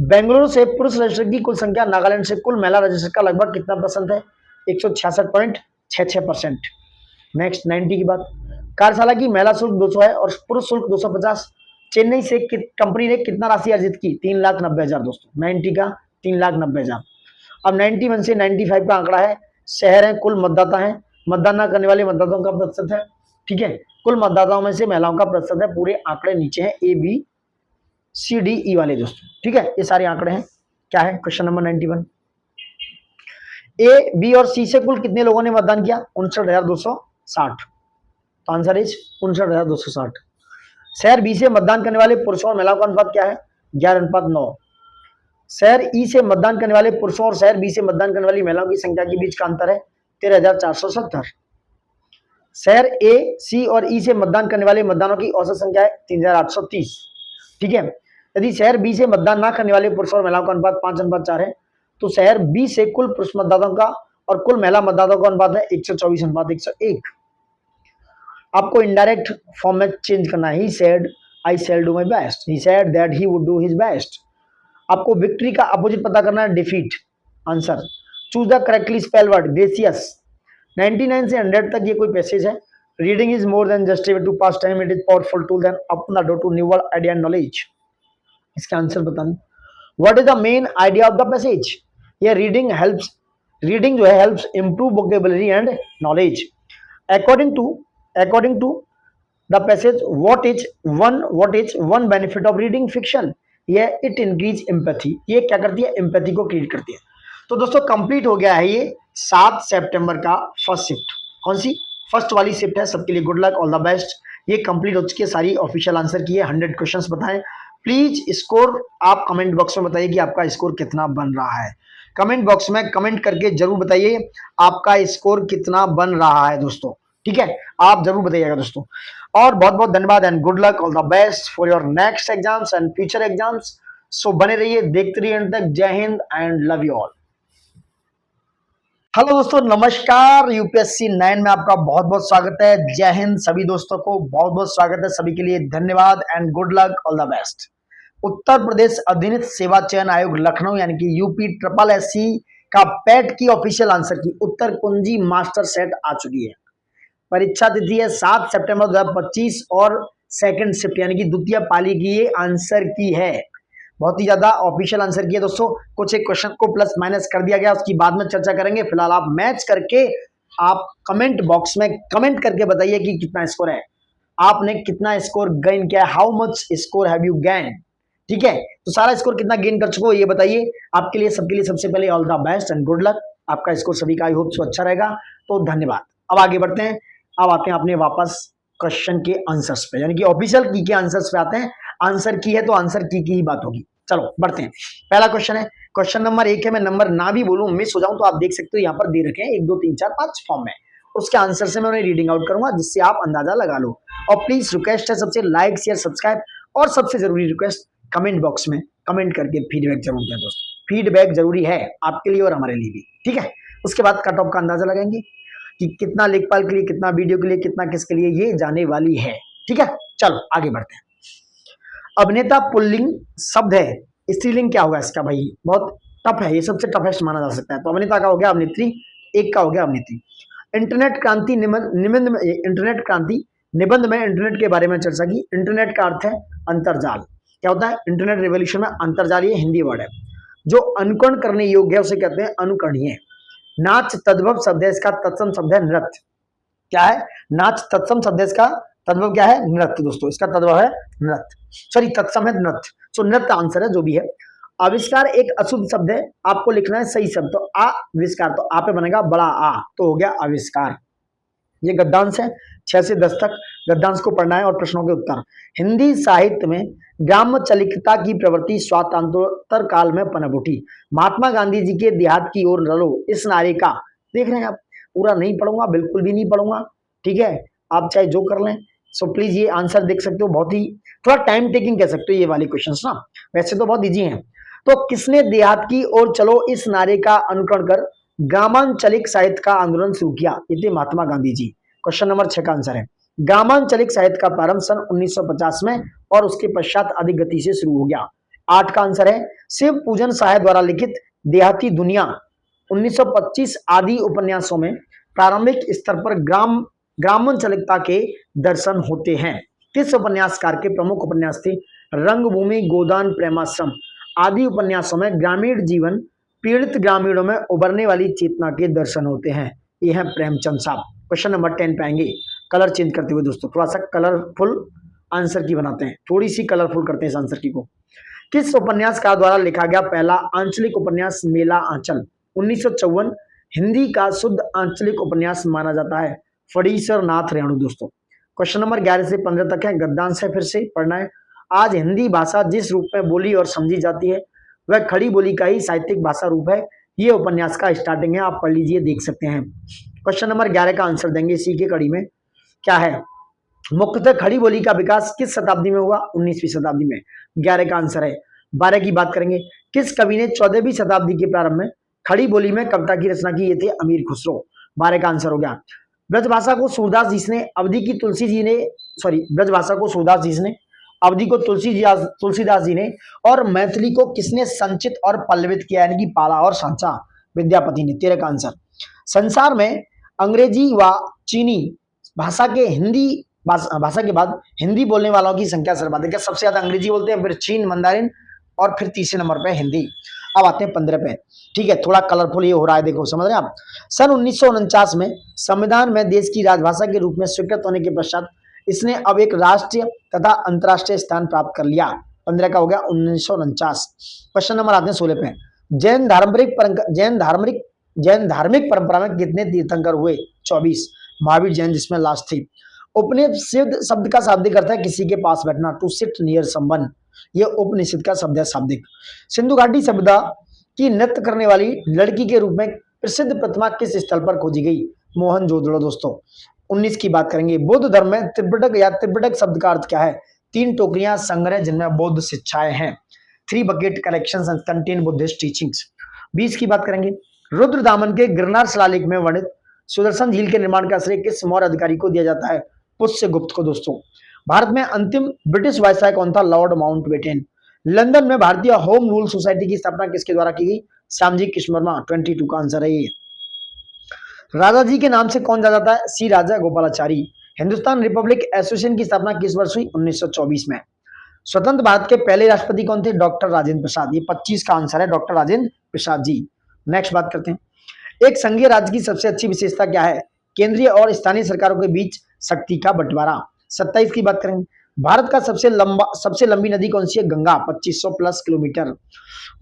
बेंगलुरु से पुरुष रजिस्टर की कुल संख्या नागालैंड से कुल महिला रजिस्टर का लगभग कितना परसेंट है? 166.66%। नेक्स्ट 90 की बात, कार्यशाला की महिला शुल्क 200 है और पुरुष शुल्क 250। चेन्नई से कंपनी ने कितना राशि अर्जित की? 3,90,000 दोस्तों। 90 का 3,90,000। अब 91 से 95 का आंकड़ा है शहर है, कुल मतदाता है, मतदान न करने वाले मतदाताओं का प्रतिशत है, ठीक है, कुल मतदाताओं में से महिलाओं का प्रतिशत है। पूरे आंकड़े नीचे हैं ABCDE वाले दोस्तों, ठीक है, ये सारे आंकड़े हैं। क्या है क्वेश्चन नंबर 91। A, B और C से कुल कितने लोगों ने मतदान किया? 59,260। तो आंसर इज 59,260। शहर बी से मतदान करने वाले पुरुषों और महिलाओं का अनुपात क्या है? 11:9। शहर ई से मतदान करने वाले पुरुषों और शहर बी से मतदान करने वाली महिलाओं की संख्या के बीच का अंतर है 13,470। शहर ए, सी और ई से मतदान करने वाले मतदानों की औसत संख्या है 3,830, ठीक है। यदि शहर बी से मतदान ना करने वाले पुरुषों और महिलाओं का अनुपात 5:4 है, तो शहर बी से कुल पुरुष मतदाताओं का और कुल महिला मतदाताओं का अनुपात है 124:101। आपको इनडायरेक्ट फॉर्म में चेंज करना है। He said I shall do my best, he said that he would do his best. आपको विक्ट्री का अपोजिट पता करना है, defeat. Answer choose the correctly spell word, gracious. 99 से 100 तक ये कोई पैसेज है। Reading is more than just a way to pass time, it is powerful tool then open the door to new world idea and knowledge. इसका answer बताना। What is the main idea of the passage? ये reading जो है helps improve vocabulary and knowledge. According to the passage, what is one benefit of reading fiction? ये it increase empathy, ये क्या करती है? एम्पैथी को क्रिएट करती है। तो दोस्तों कंप्लीट हो गया है ये 7 सितंबर का फर्स्ट शिफ्ट। कौन सी? फर्स्ट वाली शिफ्ट है। सबके लिए good luck, all the best. ये कंप्लीट हो चुकी है, सारी ऑफिशियल आंसर की है। 100 क्वेश्चंस बताएं। प्लीज स्कोर आप कमेंट बॉक्स में बताइए कि आपका स्कोर कितना बन रहा है। कमेंट बॉक्स में कमेंट करके जरूर बताइए आपका स्कोर कितना बन रहा है दोस्तों, ठीक है, आप जरूर बताइएगा दोस्तों। और बहुत बहुत धन्यवाद and good luck, all the best for your next exams and future exams. So बने रहिए, देखते रहिए अंत तक। जय Hind and love you all. Hello दोस्तों, नमस्कार। यूपीएससी 9 में आपका बहुत बहुत स्वागत है। जय हिंद सभी दोस्तों को, बहुत बहुत स्वागत है। सभी के लिए धन्यवाद and good luck, all the best. Uttar Pradesh अधीनस्थ सेवा चयन आयोग लखनऊ यानी कि UPSSC का पैट की ऑफिशियल आंसर की उत्तर कुंजी मास्टर सेट आ चुकी है। परीक्षा तिथि है 7 सितंबर 2025 और सेकंड शिफ्ट यानी कि द्वितीय पाली की ये आंसर की है। बहुत ही ज्यादा ऑफिशियल आंसर की है दोस्तों। कुछ एक क्वेश्चन को प्लस माइनस कर दिया गया, उसकी बाद में चर्चा करेंगे। फिलहाल आप मैच करके आप कमेंट बॉक्स में कमेंट करके बताइए कि कितना स्कोर है, आपने कितना स्कोर गेन किया, how much score have you gain, ठीक है। तो सारा स्कोर कितना गेन कर चुके हो ये बताइए। आपके लिए सबके लिए सबसे पहले all the best and good luck. आपका स्कोर सभी का आई होप सो अच्छा रहेगा। तो धन्यवाद। अब आगे बढ़ते हैं। अब आते हैं अपने वापस क्वेश्चन के आंसर्स पे, यानी कि ऑफिशियल की के आंसर्स पे आते हैं। आंसर की है तो आंसर की ही बात होगी। चलो बढ़ते हैं। पहला क्वेश्चन है, क्वेश्चन नंबर 1 है। मैं नंबर ना भी बोलूं, मिस हो जाऊं तो आप देख सकते हो यहाँ पर दे रखे हैं 1 2 3 4 5 फॉर्म में। उसके आंसर से मैं उन्हें रीडिंग आउट करूंगा जिससे आप अंदाजा लगा लो। और प्लीज रिक्वेस्ट है सबसे, लाइक शेयर सब्सक्राइब और सबसे जरूरी रिक्वेस्ट, कमेंट बॉक्स में कमेंट करके फीडबैक जरूर दें दोस्तों। फीडबैक जरूरी है आपके लिए और हमारे लिए भी, ठीक है। उसके बाद कट ऑफ का अंदाजा लगाएंगे कि कितना लेखपाल के लिए, कितना वीडियो के लिए, कितना किसके लिए ये जाने वाली है, ठीक है। चलो आगे बढ़ते हैं। अभिनेता पुल्लिंग शब्द है, स्त्रीलिंग क्या होगा इसका? भाई बहुत टफ है, ये सबसे टफेस्ट माना जा सकता है। तो अभिनेता का हो गया अभिनेत्री, एक का हो गया अभिनेत्री। इंटरनेट क्रांति निबंध में, इंटरनेट क्रांति निबंध में इंटरनेट के बारे में चर्चा की। इंटरनेट का अर्थ है अंतरजाल। क्या होता है? इंटरनेट रिवॉल्यूशन में अंतरजाल ये हिंदी वर्ड है। जो अनुकरण करने योग्य है उसे कहते हैं अनुकरणीय। नाच तद्भव शब्द है, इसका तत्सम शब्द है नृत्य। क्या है? नाच तत्सम शब्द है, इसका तद्भव क्या है? नृत्य दोस्तों, इसका तद्भव है नृत्य, सॉरी तत्सम है नृत्य। सो नृत्य आंसर है जो भी है। आविष्कार एक अशुद्ध शब्द है, आपको लिखना है सही शब्द। तो आविष्कार, तो आ पे बनेगा बड़ा आ, तो हो गया आविष्कार। ये गद्यांश है 6 से 10 तक। गद्यांश को पढ़ना है और प्रश्नों के उत्तर। हिंदी साहित्य में ग्रामचलिकता की प्रवृत्ति स्वातंत्रोत्तर काल में पनप उठी। महात्मा गांधी जी के देहात की ओर लड़ो, इस नारे का, देख रहे हैं आप, पूरा नहीं पढ़ूंगा, बिल्कुल भी नहीं पढ़ूंगा, ठीक है, आप चाहे जो कर लें। सो प्लीज ये आंसर देख सकते हो, बहुत ही थोड़ा टाइम टेकिंग कह सकते हो ये वाली क्वेश्चन ना, वैसे तो बहुत इजी है। तो किसने देहात की ओर चलो इस नारे का अनुकरण कर ग्रामांचलिक साहित्य का आंदोलन शुरू किया? ये थे महात्मा गांधी जी। क्वेश्चन नंबर 6 का आंसर है ग्रामांचलिक साहित्य का प्रारंभ सन 1950 में और उसके पश्चात अधिक गति से शुरू हो गया। 8 का आंसर है शिव पूजन साय द्वारा लिखित देहाती दुनिया 1925 आदि उपन्यासों में प्रारंभिक स्तर पर ग्रामांचलिकता के दर्शन होते हैं। किस उपन्यासकार के प्रमुख उपन्यास थे? रंगभूमि, गोदान, प्रेमाश्रम आदि उपन्यासों में ग्रामीण जीवन पीड़ित ग्रामीणों में उभरने वाली चेतना के दर्शन होते हैं। ये है प्रेमचंद साहब। क्वेश्चन नंबर 10 पे आएंगे, कलर चेंज करते हुए दोस्तों, थोड़ा सा कलरफुल आंसर की बनाते हैं, थोड़ी सी कलरफुल करते हैं इस आंसर की को। किस उपन्यासकार द्वारा लिखा गया पहला आंचलिक उपन्यास मेला आंचल? 1954 हिंदी का शुद्ध आंचलिक उपन्यास माना जाता है। फणीसर नाथ रेणु दोस्तों। क्वेश्चन नंबर 11 से 15 तक है, गद्यांश है, फिर से पढ़ना है। आज हिंदी भाषा जिस रूप में बोली और समझी जाती है वह खड़ी बोली का ही साहित्यिक भाषा रूप है। ये उपन्यास का स्टार्टिंग है, आप पढ़ लीजिए, देख सकते हैं। क्वेश्चन नंबर 11 का आंसर देंगे इसी के कड़ी में। क्या है? मुख्यतः खड़ी बोली का विकास किस शताब्दी में हुआ? 19वीं शताब्दी में। 11 का आंसर है। 12 की बात करेंगे, किस कवि ने 14वीं शताब्दी के प्रारंभ में खड़ी बोली में कविता की रचना की? ये थे अमीर खुसरो। 12 का आंसर हो गया। ब्रजभाषा को सूरदास जी ने, अवधि की तुलसी जी ने, ब्रजभाषा को सूरदास जी ने, अवधि को तुलसीदास जी ने और मैथिली को किसने संचित और पल्लवित किया? यानी कि पाला और सांचा विद्यापति ने। 13 का आंसर। संसार में अंग्रेजी व चीनी भाषा के बाद हिंदी बोलने वालों की संख्या सर्वाधिक है। सबसे ज्यादा अंग्रेजी बोलते हैं, फिर चीन, मंदारिन और फिर तीसरे नंबर पे हिंदी। अब आते हैं 15 पे। ठीक है, थोड़ा कलरफुल ये हो रहा है, देखो समझ रहे हैं आप। सन 1949 में संविधान में देश की राजभाषा के रूप में स्वीकृत होने के पश्चात इसने अब एक राष्ट्रीय तथा अंतर्राष्ट्रीय स्थान प्राप्त कर लिया। 15 का हो गया 1949। क्वेश्चन नंबर आते हैं 16 पे। जैन धार्मिक परंपरा में कितने तीर्थंकर हुए? 24। महावीर जैन जिसमें लास्ट थी। उपनिषद शब्द का शाब्दिक अर्थ है किसी के पास बैठना, टू सिट नियर समवन। ये उपनिषद का शब्द है शाब्दिक। सिंधु घाटी सभ्यता की नृत्य करने वाली लड़की के रूप में प्रसिद्ध प्रतिमा किस स्थल पर खोजी गई? मोहनजोदड़ो दोस्तों। 19 की बात करेंगे। बौद्ध धर्म में त्रिपिटक या त्रिपिटक शब्द का अर्थ क्या है? 3 टोकरियां संग्रह जिनमें बौद्ध शिक्षाएं हैं। 3 bucket collections and contain Buddhist teachings. 20 की बात करेंगे। रुद्रदामन के गिरनार शिलालेख में वर्णित सुदर्शन झील के निर्माण का श्रेय किस मौर्य अधिकारी को दिया जाता है? पुष्यगुप्त को दोस्तों। भारत में अंतिम ब्रिटिश वायसराय कौन था? Lord Mountbatten. लंदन में भारतीय होम रूल सोसाइटी की स्थापना किसके द्वारा की गई? श्यामजी कृष्ण वर्मा। 22 का आंसर है ये। राजा जी के नाम से कौन जाना जाता है? सी राजा गोपालाचारी। हिंदुस्तान रिपब्लिक एसोसिएशन की स्थापना किस वर्ष हुई? 1924 में। स्वतंत्र भारत के पहले राष्ट्रपति कौन थे? डॉक्टर राजेंद्र प्रसाद। ये 25 का आंसर है, डॉक्टर राजेंद्र प्रसाद जी। नेक्स्ट बात करते हैं। एक संघीय राज्य की सबसे अच्छी विशेषता क्या है? केंद्रीय और स्थानीय सरकारों के बीच शक्ति का बंटवारा। 27 की बात करेंगे। भारत का सबसे लंबी नदी कौन सी है? Ganga, 2500 plus kilometre.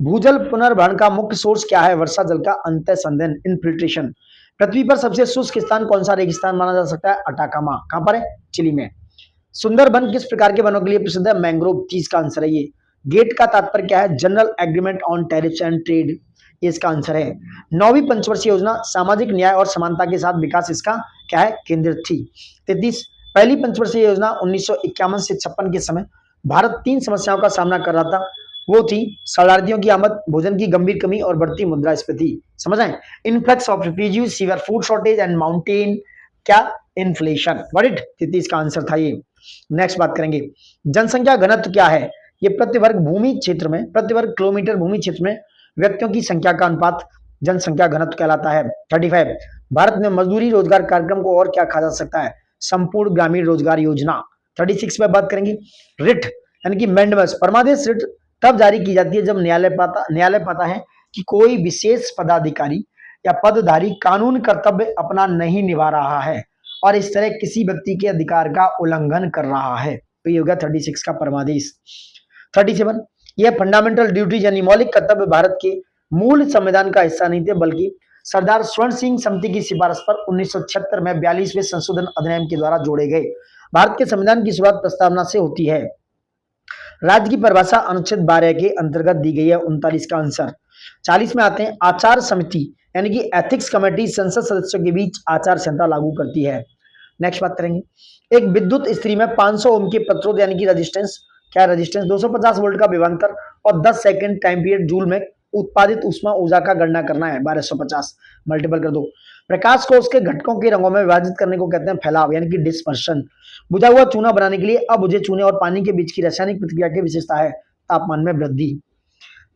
भूजल पुनर्भरण का मुख्य सोर्स क्या है? वर्षा जल का अंतःसंधान, इनफिल्ट्रेशन। पृथ्वी पर सबसे शुष्क स्थान कौन सा रेगिस्तान माना जा सकता है? अटाकामा। कहां पर है? चिली में। सुंदरबन किस प्रकार के वनों के लिए प्रसिद्ध है? मैंग्रोव। 30 का आंसर है ये। गेट का तात्पर्य क्या है? General agreement on tariffs and trade. इसका आंसर है। 9वीं पंचवर्षीय योजना सामाजिक न्याय और समानता के साथ विकास इसका क्या है? केंद्रित थी। 33 पहली पंचवर्षीय योजना 1951 से 56 के समय भारत 3 समस्याओं का सामना कर रहा था। वो थी शरणार्थियों की आमद, भोजन की गंभीर कमी और बढ़ती मुद्रास्फीति। समझ आए? Influx of refugees, severe food shortage and mountain क्या? इन्फ्लेशन। What it? 33 का आंसर था ये। नेक्स्ट बात करेंगे। जनसंख्या घनत्व क्या है? ये प्रति वर्ग किलोमीटर भूमि क्षेत्र में व्यक्तियों की संख्या का अनुपात जनसंख्या घनत्व कहलाता है। 35 भारत में मजदूरी रोजगार कार्यक्रम को और क्या कहा जा सकता है? संपूर्ण ग्रामीण रोजगार योजना। 36 में बात करेंगे। रिट यानी कि मैंडमस, परमादेश रिट तब जारी की जाती है जब न्यायालय पाता है कि कोई विशेष पदाधिकारी या पदधारी कानून कर्तव्य अपना नहीं निभा रहा है और इस तरह किसी व्यक्ति के अधिकार का उल्लंघन कर रहा है। तो ये होगा 36 का परमादेश। 37 यह फंडामेंटल ड्यूटीज यानी मौलिक कर्तव्य भारत के मूल संविधान का हिस्सा नहीं थे, बल्कि सरदार स्वर्ण सिंह समिति की सिफारिश पर 1976 में 42वें संशोधन अधिनियम के द्वारा जोड़े गए। भारत के संविधान की शुरुआत प्रस्तावना से होती है। राज्य की परिभाषा अनुच्छेद 12 के अंतर्गत दी गई है। 39 का आंसर। 40 में आते हैं। आचार समिति यानी कि एथिक्स कमेटी संसद सदस्यों के बीच आचार संहिता लागू करती है। नेक्स्ट बात करेंगे। एक विद्युत इस्त्री में 500 ओम के प्रतिरोध यानी कि रेजिस्टेंस, क्या रेजिस्टेंस, 250 वोल्ट का विभवांतर और 10 सेकंड टाइम पीरियड जूल में उत्पादित ऊष्मा ऊर्जा का गणना करना है। 1250 मल्टीपल कर दो। प्रकाश को उसके घटकों के रंगों में विभाजित करने को कहते हैं फैलाव यानी कि डिस्पर्शन। बुझा हुआ चूना बनाने के लिए अबुझे चूने और पानी के बीच की रासायनिक प्रतिक्रिया की विशेषता है तापमान में वृद्धि।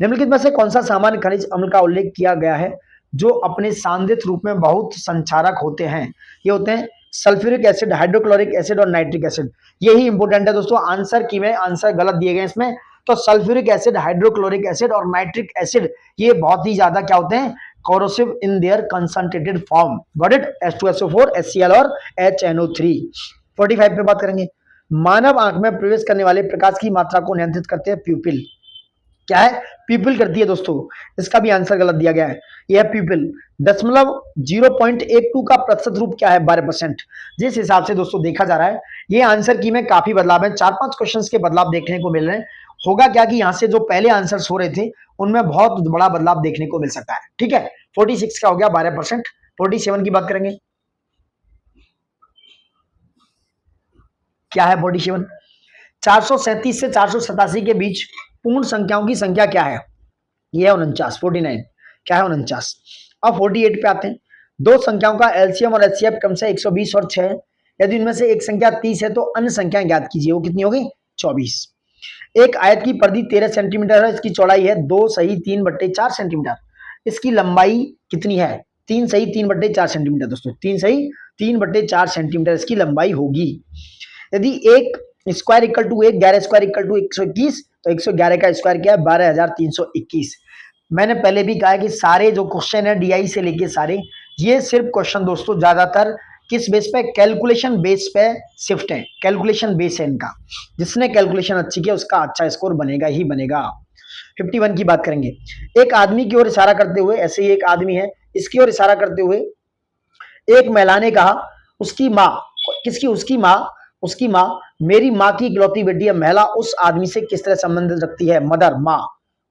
निम्नलिखित में से कौन सा सामान्य खनिज अम्ल का उल्लेख किया गया है जो अपने सांद्रित रूप में बहुत संचारक होते हैं? ये होते हैं सल्फ्यूरिक एसिड, हाइड्रोक्लोरिक एसिड और नाइट्रिक एसिड। यही इंपोर्टेंट है दोस्तों। आंसर की में आंसर गलत दिए गए इसमें। तो सल्फ्यूरिक एसिड, हाइड्रोक्लोरिक एसिड और नाइट्रिक एसिड ये बहुत ही ज्यादा क्या होते हैं, corrosive in their concentrated form. Got it? H2SO4, HCl और HNO3। 45 पे बात करेंगे। मानव आंख में प्रवेश करने वाले प्रकाश की मात्रा को नियंत्रित करते हैं प्यूपिल। क्या है? प्यूपिल करती है दोस्तों। इसका भी आंसर गलत दिया गया है। यह प्यूपिल 0.12 का प्रतिशत रूप क्या है? 12%। जिस हिसाब से दोस्तों देखा जा रहा है, ये आंसर की में काफी बदलाव है, 4-5 क्वेश्चंस के बदलाव देखने को मिल रहे हैं। होगा क्या कि यहां से जो पहले आंसर्स हो रहे थे उनमें बहुत बड़ा बदलाव देखने को मिल सकता है। ठीक है, 46 का हो गया 12%। 47 की बात करेंगे। क्या है 47? 437 से 487 के बीच पूर्ण संख्याओं की संख्या क्या है? ये है 49। 49 क्या है? 49। अब 48 पे आते हैं। दो संख्याओं का एलसीएम और एचसीएफ क्रम से 120 और 6 है। यदि इनमें से एक संख्या 30 है तो अन्य संख्या ज्ञात कीजिए। वो कितनी होगी? 24। एक आयत की परिधि 13 सेंटीमीटर है। इसकी चौड़ाई है 2 सही 3/4 सेंटीमीटर। इसकी लंबाई कितनी है? 3 सही 3/4 सेंटीमीटर दोस्तों। 3 सही 3/4 सेंटीमीटर इसकी लंबाई होगी। यदि एक स्क्वायर इक्वल टू एक, 11 स्क्वायर इक्वल टू 121, तो 111 का स्क्वायर क्या है? 12,321। मैंने पहले भी कहा है कि सारे जो क्वेश्चन है डीआई से लेके सारे, ये सिर्फ क्वेश्चन दोस्तों ज्यादातर किस बेस पे? कैलकुलेशन बेस पे शिफ्ट है। कैलकुलेशन बेस है इनका। जिसने कैलकुलेशन अच्छी की उसका अच्छा स्कोर बनेगा ही बनेगा। 51 की बात करेंगे। एक आदमी की ओर इशारा करते हुए, ऐसे ही एक आदमी है, इसकी ओर इशारा करते हुए एक महिला ने कहा, उसकी माँ, किसकी? उसकी माँ, उसकी माँ मेरी माँ की इकलौती बेटी है। महिला उस आदमी से किस तरह संबंध रखती है? मदर, माँ,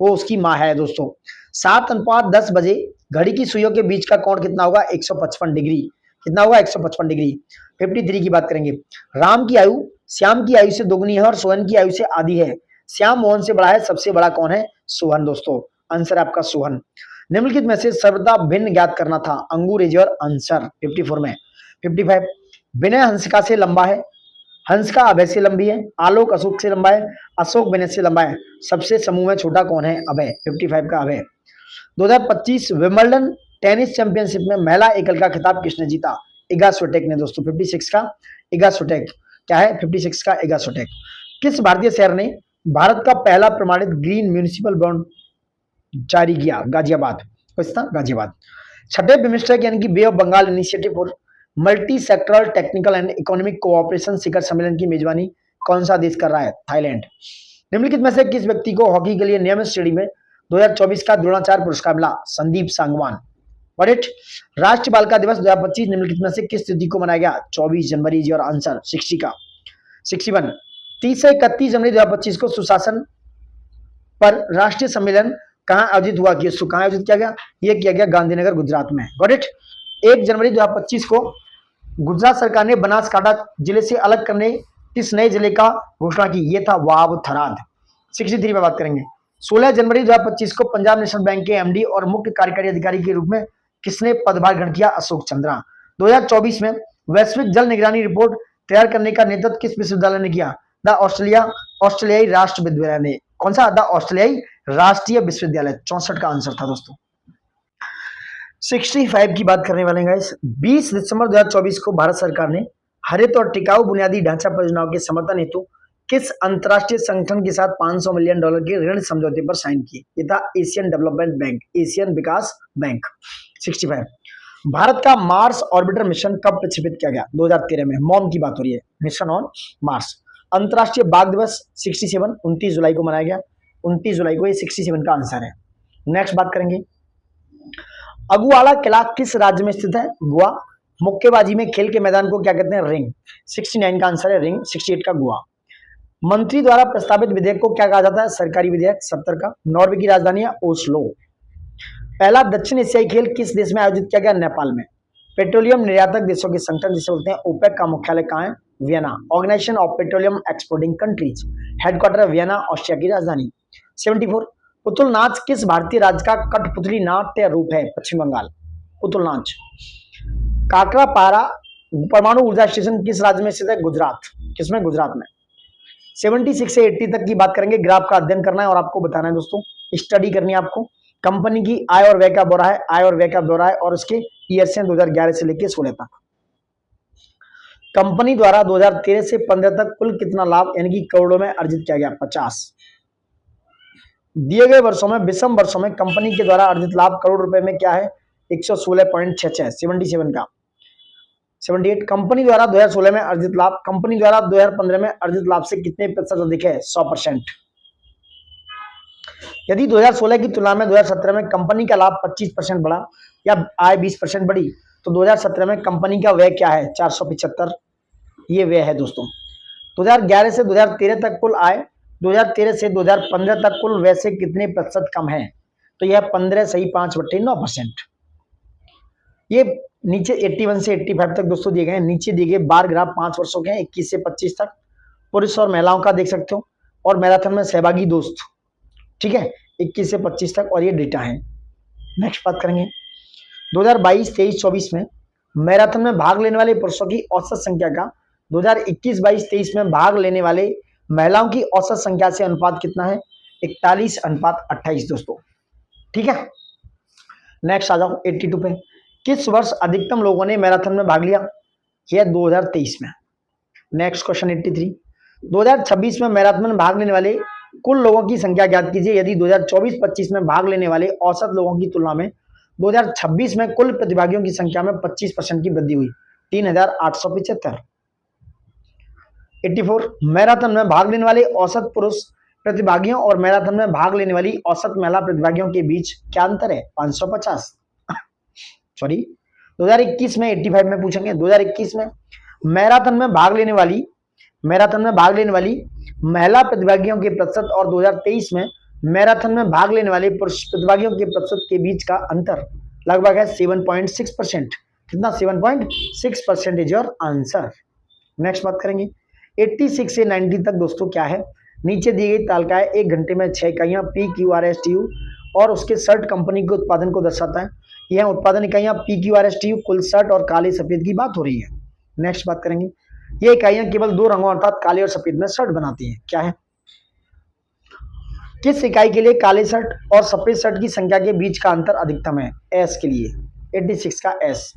वो उसकी माँ है दोस्तों। 7:10 बजे घड़ी की सुइयों के बीच का कोण कितना होगा? 155 डिग्री। कितना होगा? 155 डिग्री। 53 की बात करेंगे। राम की आयु श्याम की आयु से दोगुनी है और सोहन की आयु से आधी है। श्याम मोहन से बड़ा है, सबसे बड़ा कौन है? सोहन दोस्तों। आंसर आपका सोहन। निम्नलिखित में से सर्वदा भिन्न ज्ञात करना था। अंगूर इज योर आंसर 54 में। 55 विनय हंसिका से लंबा है, हंस का अभय से लंबी है, आलोक अशोक से लंबा है, अशोक विनय से लंबा है, सबसे समूह में छोटा कौन है? अभय। 55 का अभय। 2025 विंबलडन टेनिस चैंपियनशिप में महिला एकल का खिताब किसने जीता? इगा स्विटेक ने दोस्तों। 56 का इगा स्विटेक। क्या है? 56 का इगा स्विटेक। किस भारतीय शहर ने भारत का पहला प्रमाणित ग्रीन म्यूनिसिपल बॉन्ड जारी किया? गाजियाबाद। कुछ था? गाजियाबाद। छठे बिम्स्टेक यानी कि bay of Bengal initiative for multi sectoral technical and economic cooperation शिखर सम्मेलन की मेजबानी कौन सा देश कर रहा है? थाईलैंड। निम्नलिखित में से किस व्यक्ति को हॉकी के लिए नियमित श्रेणी में 2024 का द्रोणाचार्य पुरस्कार मिला? संदीप सांगवान। बट राष्ट्रीय बालिका दिवस 2025 निम्नलिखित में से किस तिथि को मनाया गया? 24 जनवरी इज योर आंसर। 60 का 61 30 से 31 जनवरी 2025 को सुशासन पर राष्ट्रीय सम्मेलन कहां आयोजित हुआ? कहां आयोजित किया गया? यह किया गया गांधीनगर, गुजरात में। Got it? 1 जनवरी 2025 को गुजरात सरकार ने बनासकांठा जिले से अलग करने किस नए जिले का घोषणा की? ये था वाव थराद। 63 में बात करेंगे। 16 जनवरी 2025 को पंजाब नेशनल बैंक के एमडी और मुख्य कार्यकारी अधिकारी के रूप में किसने पदभार ग्रहण किया? अशोक चंद्रा। 2024 में वैश्विक जल निगरानी रिपोर्ट तैयार करने का नेतृत्व किस विश्वविद्यालय ने किया? ऑस्ट्रेलियाई राष्ट्र विश्वविद्यालय ने। कौन सा? द ऑस्ट्रेलियाई राष्ट्रीय विश्वविद्यालय। 64 का आंसर था दोस्तों। 65 की बात करने वाले हैं। 20 दिसंबर 2024 को भारत सरकार ने हरित और टिकाऊ बुनियादी ढांचा परियोजनाओं के समर्थन हेतु किस अंतरराष्ट्रीय संगठन के साथ $500 मिलियन के ऋण समझौते पर साइन किए? ये था एशियन डेवलपमेंट बैंक, एशियन विकास बैंक। 65 भारत का मार्स ऑर्बिटर मिशन कब प्रक्षेपित किया गया? 2013 में। मॉम की बात हो रही है, मिशन ऑन मार्स। अंतरराष्ट्रीय बाघ दिवस 67 29 जुलाई को मनाया गया। 29 जुलाई को, ये 67 का आंसर है। नेक्स्ट बात करेंगे। अगुवाड़ा किला किस राज्य में स्थित है? गोवा। मुक्केबाजी में खेल के मैदान को क्या कहते हैं? रिंग। 69 का आंसर है रिंग। 68 का गोवा। मंत्री द्वारा प्रस्तावित विधेयक को क्या कहा जाता है? सरकारी विधेयक। 70 का। नॉर्वे की राजधानी है ओस्लो। पहला दक्षिण एशियाई खेल किस देश में आयोजित किया गया? नेपाल में। पेट्रोलियम निर्यातक देशों के संगठन जिसे बोलते हैं ओपेक का मुख्यालय कहाँ है? Vienna. Organisation of petroleum exporting countries, headquarter Vienna, Austria की राजधानी। 74 पुतुल नाच किस भारतीय राज्य का कठपुतली नाट्य रूप है? पश्चिम बंगाल। पुतुल नाच। काकरापारा परमाणु ऊर्जा स्टेशन किस राज्य में स्थित है? गुजरात। किसमें? गुजरात में। 76 से 80 तक की बात करेंगे। ग्राफ का अध्ययन करना है और आपको बताना है दोस्तों, स्टडी करनी है आपको। कंपनी की आय और व्यय का ब्यौरा है, आय और व्यय का ब्यौरा है, और उसके ईयर से 2011 से लेकर 16 तक। कंपनी द्वारा 2013 से 15 तक कुल कितना लाभ यानी कि करोड़ों में अर्जित किया गया? 50। दिए गए वर्षों में विषम वर्षों में कंपनी के द्वारा अर्जित लाभ करोड़ रुपए में क्या है 116.66 77 का 78। कंपनी द्वारा 2016 में अर्जित लाभ कंपनी द्वारा 2015 में अर्जित लाभ से कितने प्रतिशत अधिक है 100%। यदि 2016 की तुलना में 2017 में कंपनी का लाभ 25% बढ़ा या आय 20% बढ़ी तो 2017 में कंपनी का व्यय क्या है 475, ये व्यय है दोस्तों। 2011 से 2013 तक कुल आय 2013 से 2015 तक कुल व्यय से कितने प्रतिशत कम है, तो यह 15 सही 5/9%। ये नीचे 81 से 85 तक दोस्तों दिए गए हैं। नीचे दिए गए बार ग्राफ 5 वर्षों के हैं 21 से 25 तक, पुरुष और महिलाओं का देख सकते हो, और मैराथन में सहभागी दोस्त, ठीक है 21 से 25 तक, और ये डेटा है। नेक्स्ट बात करेंगे 2022, 23, 24 में मैराथन में भाग लेने वाले पुरुषों की औसत संख्या का 2021, 22, 23 में भाग लेने वाले महिलाओं की औसत संख्या से अनुपात कितना है 41:28 दोस्तों, ठीक है। नेक्स्ट आ जाओ 82 पे। किस वर्ष अधिकतम लोगों ने मैराथन में भाग लिया, यह 2023 में। नेक्स्ट क्वेश्चन 83, 2026 में मैराथन में भाग लेने वाले कुल लोगों की संख्या ज्ञात कीजिए यदि 2024-25 में भाग लेने वाले औसत लोगों की तुलना में 2026 में कुल प्रतिभागियों की संख्या में 25% की वृद्धि हुई 3875। 84, मैराथन में भाग लेने वाले औसत पुरुष प्रतिभागियों और मैराथन में भाग लेने वाली औसत महिला प्रतिभागियों के बीच क्या अंतर है 550। सॉरी 2021 में 85 में पूछेंगे। 2021 में मैराथन में भाग लेने वाली महिला प्रतिभागियों के प्रतिशत और 2023 में मैराथन में भाग लेने वाले पुरुष प्रतिभागियों के प्रतिशत के बीच का अंतर लगभग है 7.6%। कितना 7.6% इज योर आंसर। नेक्स्ट बात करेंगे 86 से 90 तक दोस्तों क्या है, नीचे दी गई तालिकाएं 1 घंटे में 6 इकाइयां PQRSTU और उसके शर्ट कंपनी के उत्पादन को दर्शाता है। यह उत्पादन इकाइयां PQRSTU कुल शर्ट और काले सफेद की बात हो रही है। नेक्स्ट बात करेंगे ये इकाइयां केवल 2 रंगों अर्थात काले और सफेद में शर्ट बनाती हैं। क्या है, किस इकाई के लिए काले शर्ट और सफेद शर्ट की संख्या के बीच का अंतर अधिकतम है, एस के लिए 86 का एस।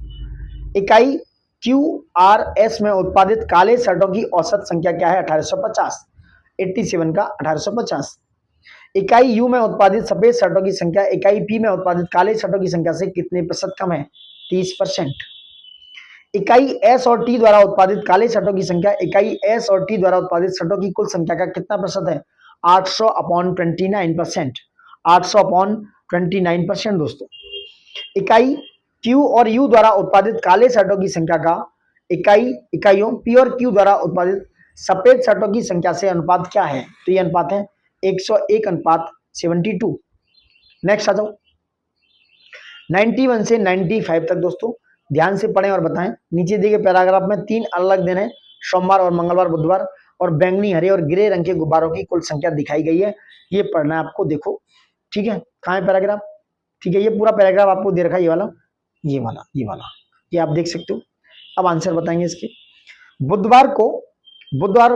इकाई QRS में उत्पादित काले शर्टों की औसत संख्या क्या है 1850, 87 का 1850। इकाई U में उत्पादित सफेद शर्टों की संख्या इकाई P में उत्पादित काले शर्टों की संख्या से कितने प्रतिशत कम है 30%। इकाई S और T द्वारा उत्पादित काले शर्टों की संख्या इकाई S और T द्वारा उत्पादित शर्टों की कुल संख्या का कितना प्रतिशत है 800/29%, 800/29% दोस्तों। इकाई Q और U द्वारा उत्पादित काले शर्टों की संख्या का इकाइयों P और Q द्वारा उत्पादित सफेद शर्टों की संख्या से अनुपात क्या है, तो ये अनुपात है 101:72। नेक्स्ट आ जाओ 91 से 95 तक दोस्तों ध्यान से पढ़ें और बताएं। नीचे दिए गए पैराग्राफ में 3 अलग दिन है, सोमवार और मंगलवार, बुधवार, और बैंगनी, हरे और ग्रे रंग के गुब्बारों की कुल संख्या दिखाई गई है। ये पढ़ना है आपको, देखो ठीक है। कहाँ है पैराग्राफ, ठीक है, ये पूरा पैराग्राफ आपको दे रखा है, ये वाला ये आप देख सकते हो। अब आंसर बताएंगे इसके। बुधवार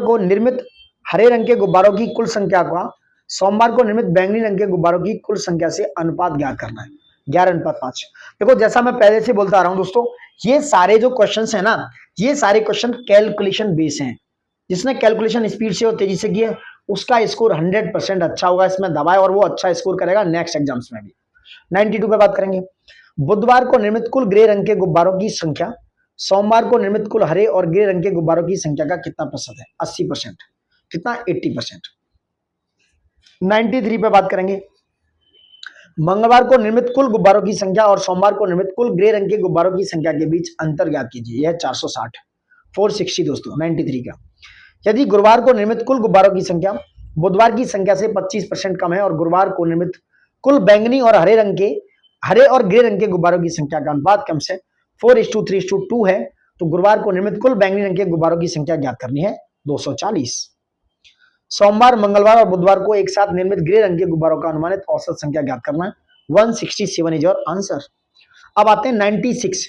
को निर्मित हरे रंग के गुब्बारों की कुल संख्या का सोमवार को निर्मित बैंगनी रंग के गुब्बारों की कुल संख्या से अनुपात ज्ञात करना है 11:5। देखो जैसा मैं पहले से बोलता आ रहा हूं दोस्तों, ये सारे जो क्वेश्चंस है ना, ये सारे क्वेश्चन कैलकुलेशन बेस हैं। जिसने कैलकुलेशन स्पीड से और तेजी से किया उसका स्कोर 100% अच्छा होगा इसमें दबाए, और वो अच्छा स्कोर करेगा नेक्स्ट एग्जाम्स में भी। 92 पे बात करेंगे। बुधवार को निर्मित कुल ग्रे रंग के गुब्बारों की संख्या सोमवार को निर्मित कुल हरे और ग्रे रंग के गुब्बारों की संख्या का कितना प्रतिशत है 80%, कितना 80%। 93 पे बात करेंगे। मंगलवार को निर्मित कुल गुब्बारों की संख्या और सोमवार को निर्मित कुल ग्रे रंग के गुब्बारों की संख्या के बीच अंतर ज्ञात कीजिए। यह 460, 460 दोस्तों 93 का। यदि गुरुवार को निर्मित कुल गुब्बारों की संख्या बुधवार की संख्या से 25% कम है और गुरुवार को निर्मित कुल बैंगनी और हरे और ग्रे रंग के गुब्बारों की संख्या का अनुपात कम से 4:3:2 है, तो गुरुवार को निर्मित कुल बैंगनी रंग के गुब्बारों की संख्या ज्ञात करनी है 240। सोमवार, मंगलवार और बुधवार को एक साथ निर्मित ग्रे रंग के गुब्बारों का अनुमानित औसत संख्या ज्ञात करना है 167 इज योर आंसर। अब आते हैं 96।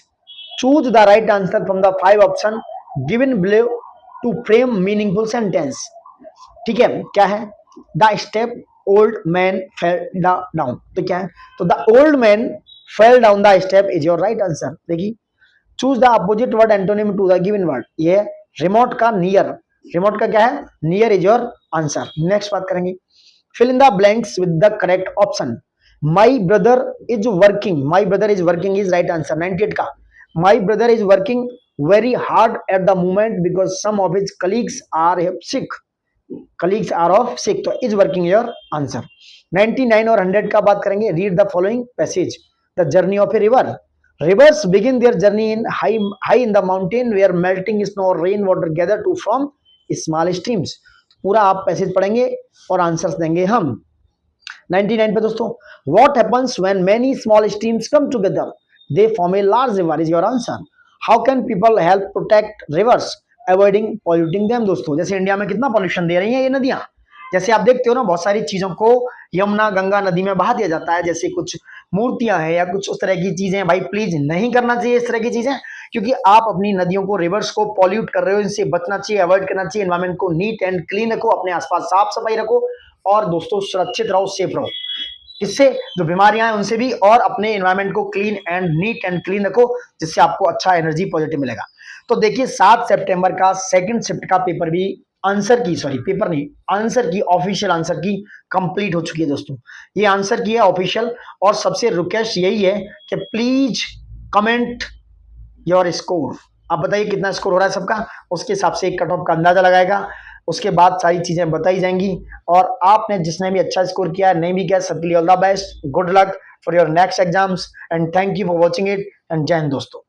Choose the right answer from the 5 option given below to frame meaningful sentence. ठीक है, क्या है, the step old man fell down, तो क्या है, तो the old man fell down the step is your right answer. देखिए, choose the opposite word antonym to the given word, ये रिमोट का नियर, रिमोट का क्या है, near is your answer. Next बात करेंगे fill in the blanks with the correct option. My brother is working, my brother is working is right answer 98 का. My brother is working very hard at the moment because some of his colleagues are sick. colleagues are of sick, तो is working your answer. 99 और 100 का बात करेंगे. Read the following passage. The journey of a river. Rivers begin their journey in high in the mountain where melting snow or rain water gather to form small streams. पूरा आप passage पढ़ेंगे और answers देंगे हम. 99 पे दोस्तों, what happens when many small streams come together? They form a large river is your answer. How can people help protect rivers? Avoiding polluting them. दोस्तों, जैसे इंडिया में कितना पॉल्यूशन दे रही हैं ये नदियां, जैसे आप देखते हो ना, बहुत सारी चीजों को यमुना गंगा नदी में बहा दिया जाता है, जैसे कुछ मूर्तियां हैं या कुछ उस तरह की चीजें. भाई प्लीज नहीं करना चाहिए इस तरह की चीजें, क्योंकि आप अपनी नदियों को, रिवर्स को पॉल्यूट कर रहे हो. इनसे बचना चाहिए, अवॉइड करना चाहिए. एनवायरमेंट को नीट एंड क्लीन रखो, अपने आसपास साफ सफाई रखो और दोस्तों सुरक्षित रहो, सेफ रहो. इससे जो बीमारियां हैं उनसे भी, और अपने एनवायरमेंट को clean and neat and clean रखो, जिससे आपको अच्छा एनर्जी पॉजिटिव मिलेगा. तो देखिए 7 सितंबर का सेकंड शिफ्ट का पेपर भी आंसर की, सॉरी पेपर नहीं, आंसर की, ऑफिशियल आंसर की कंप्लीट हो चुकी है दोस्तों. ये आंसर की है ऑफिशियल. और सबसे रिक्वेस्ट यही है कि प्लीज कमेंट योर स्कोर. आप बताइए कितना स्कोर हो रहा है सबका, उसके हिसाब से एक कट ऑफ का अंदाजा लगाएगा. उसके बाद सारी चीजें बताई जाएंगी. और आपने जिसने भी अच्छा स्कोर किया है, नहीं भी किया, सबके लिए all the best, good luck for your next exams and thank you for watching it and जय हिंद दोस्तों.